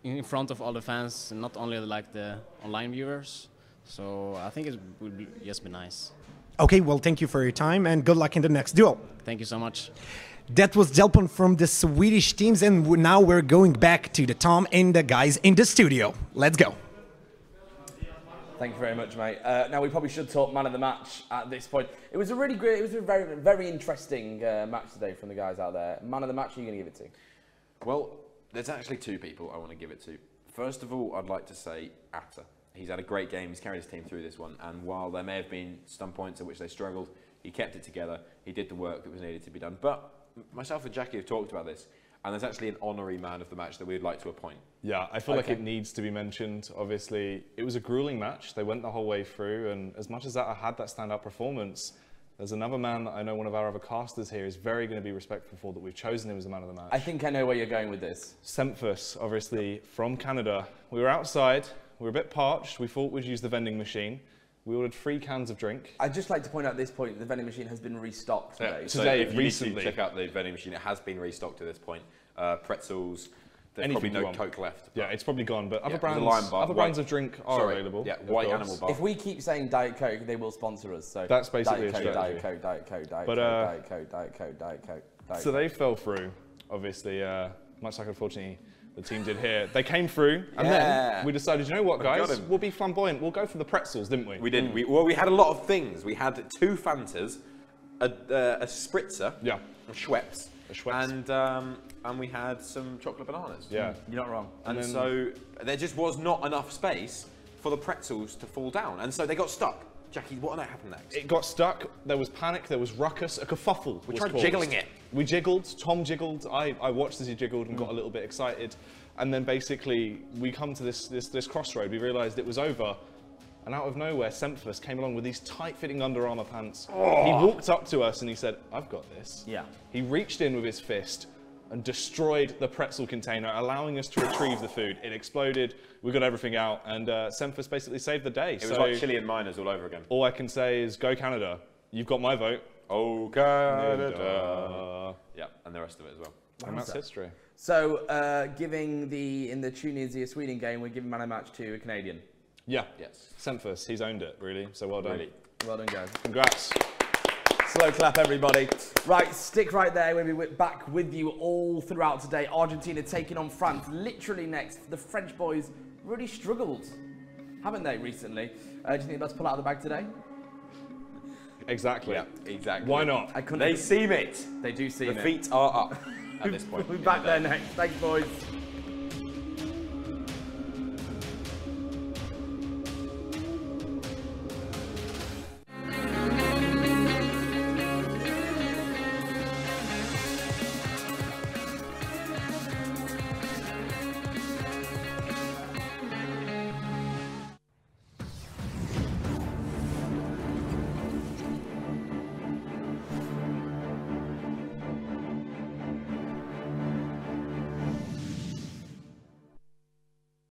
Speaker 4: in front of all the fans, not only like the online viewers. So I think it would just be nice.
Speaker 15: Okay, well, thank you for your time and good luck in the next duel.
Speaker 4: Thank you so much.
Speaker 15: That was Delphan from the Swedish teams, and now we're going back to the Tom and the guys in the studio. Let's go.
Speaker 1: Thank you very much, mate. Now, we probably should talk man of the match at this point. It was a really great, it was a very, very interesting match today from the guys out there. Man of the match, who are you going to give it to?
Speaker 2: Well, there's actually 2 people I want to give it to. First of all, I'd like to say Atta. He's had a great game, he's carried his team through this one, and while there may have been some points at which they struggled, he kept it together, he did the work that was needed to be done. But myself and Jackie have talked about this, and there's actually an honorary man of the match that we'd like to appoint.
Speaker 3: Yeah, I feel like it needs to be mentioned. Obviously, it was a grueling match. They went the whole way through, and as much as that I had that standout performance, there's another man that I know one of our other casters here is very going to be respectful for, that we've chosen him as the man of the match.
Speaker 1: I think I know where you're going with this.
Speaker 3: Semphus, obviously, from Canada. We were outside, we were a bit parched, we thought we'd use the vending machine. We ordered 3 cans of drink.
Speaker 1: I'd just like to point out at this point, the vending machine has been restocked today.
Speaker 2: So if you recently need to check out the vending machine, it has been restocked to this point. Pretzels, there's probably no Coke left.
Speaker 3: Yeah, it's probably gone, but other
Speaker 2: brands
Speaker 3: brands of drink are available.
Speaker 2: Yeah, white animal bar.
Speaker 1: If we keep saying Diet Coke, they will sponsor us. So
Speaker 3: that's basically
Speaker 1: Diet Coke, Diet Coke, Diet Coke, Diet Coke, Diet Coke, Diet Coke.
Speaker 3: So they fell through, obviously, much like unfortunately the team did here. They came through, and then we decided, you know what, guys, we'll be flamboyant. We'll go for the pretzels, didn't we?
Speaker 2: We did. Well, we had a lot of things. We had 2 Fantas, a spritzer, Schweppes. And we had some chocolate bananas.
Speaker 3: Yeah.
Speaker 1: You're not wrong.
Speaker 2: And so there just was not enough space for the pretzels to fall down. And so they got stuck. Jackie, what on earth happened next?
Speaker 3: It got stuck, there was panic, there was ruckus, a kerfuffle.
Speaker 2: We tried jiggling it.
Speaker 3: We jiggled, Tom jiggled, I watched as he jiggled and got a little bit excited. And then basically, we come to this crossroad, we realised it was over. And out of nowhere, Semphus came along with these tight-fitting Under Armour pants.
Speaker 1: Oh.
Speaker 3: He walked up to us and he said, I've got this.
Speaker 1: Yeah.
Speaker 3: He reached in with his fist and destroyed the pretzel container, allowing us to retrieve the food. It exploded, we got everything out, and Semphus basically saved the day.
Speaker 2: It was like Chilean miners all over again.
Speaker 3: All I can say is, go Canada. You've got my vote.
Speaker 2: Oh, Canada. Yeah, and the rest of it as well.
Speaker 3: And that's history.
Speaker 1: So, in the Tunisia-Sweden game, we're giving man of match to a Canadian.
Speaker 3: Yeah.
Speaker 2: Yes.
Speaker 3: Semphus, he's owned it, really. So well done.
Speaker 2: Really.
Speaker 1: Well done, guys.
Speaker 3: Congrats.
Speaker 1: Slow clap, everybody. Right, stick right there. We'll be back with you all throughout today. Argentina taking on France literally next. The French boys really struggled, haven't they, recently? Do you think let's pull out of the bag today?
Speaker 3: Exactly.
Speaker 2: Yeah, exactly.
Speaker 3: Why not?
Speaker 2: They seem it.
Speaker 1: They do seem it.
Speaker 2: The feet are up at this point.
Speaker 1: We'll be back there next. Thanks, boys.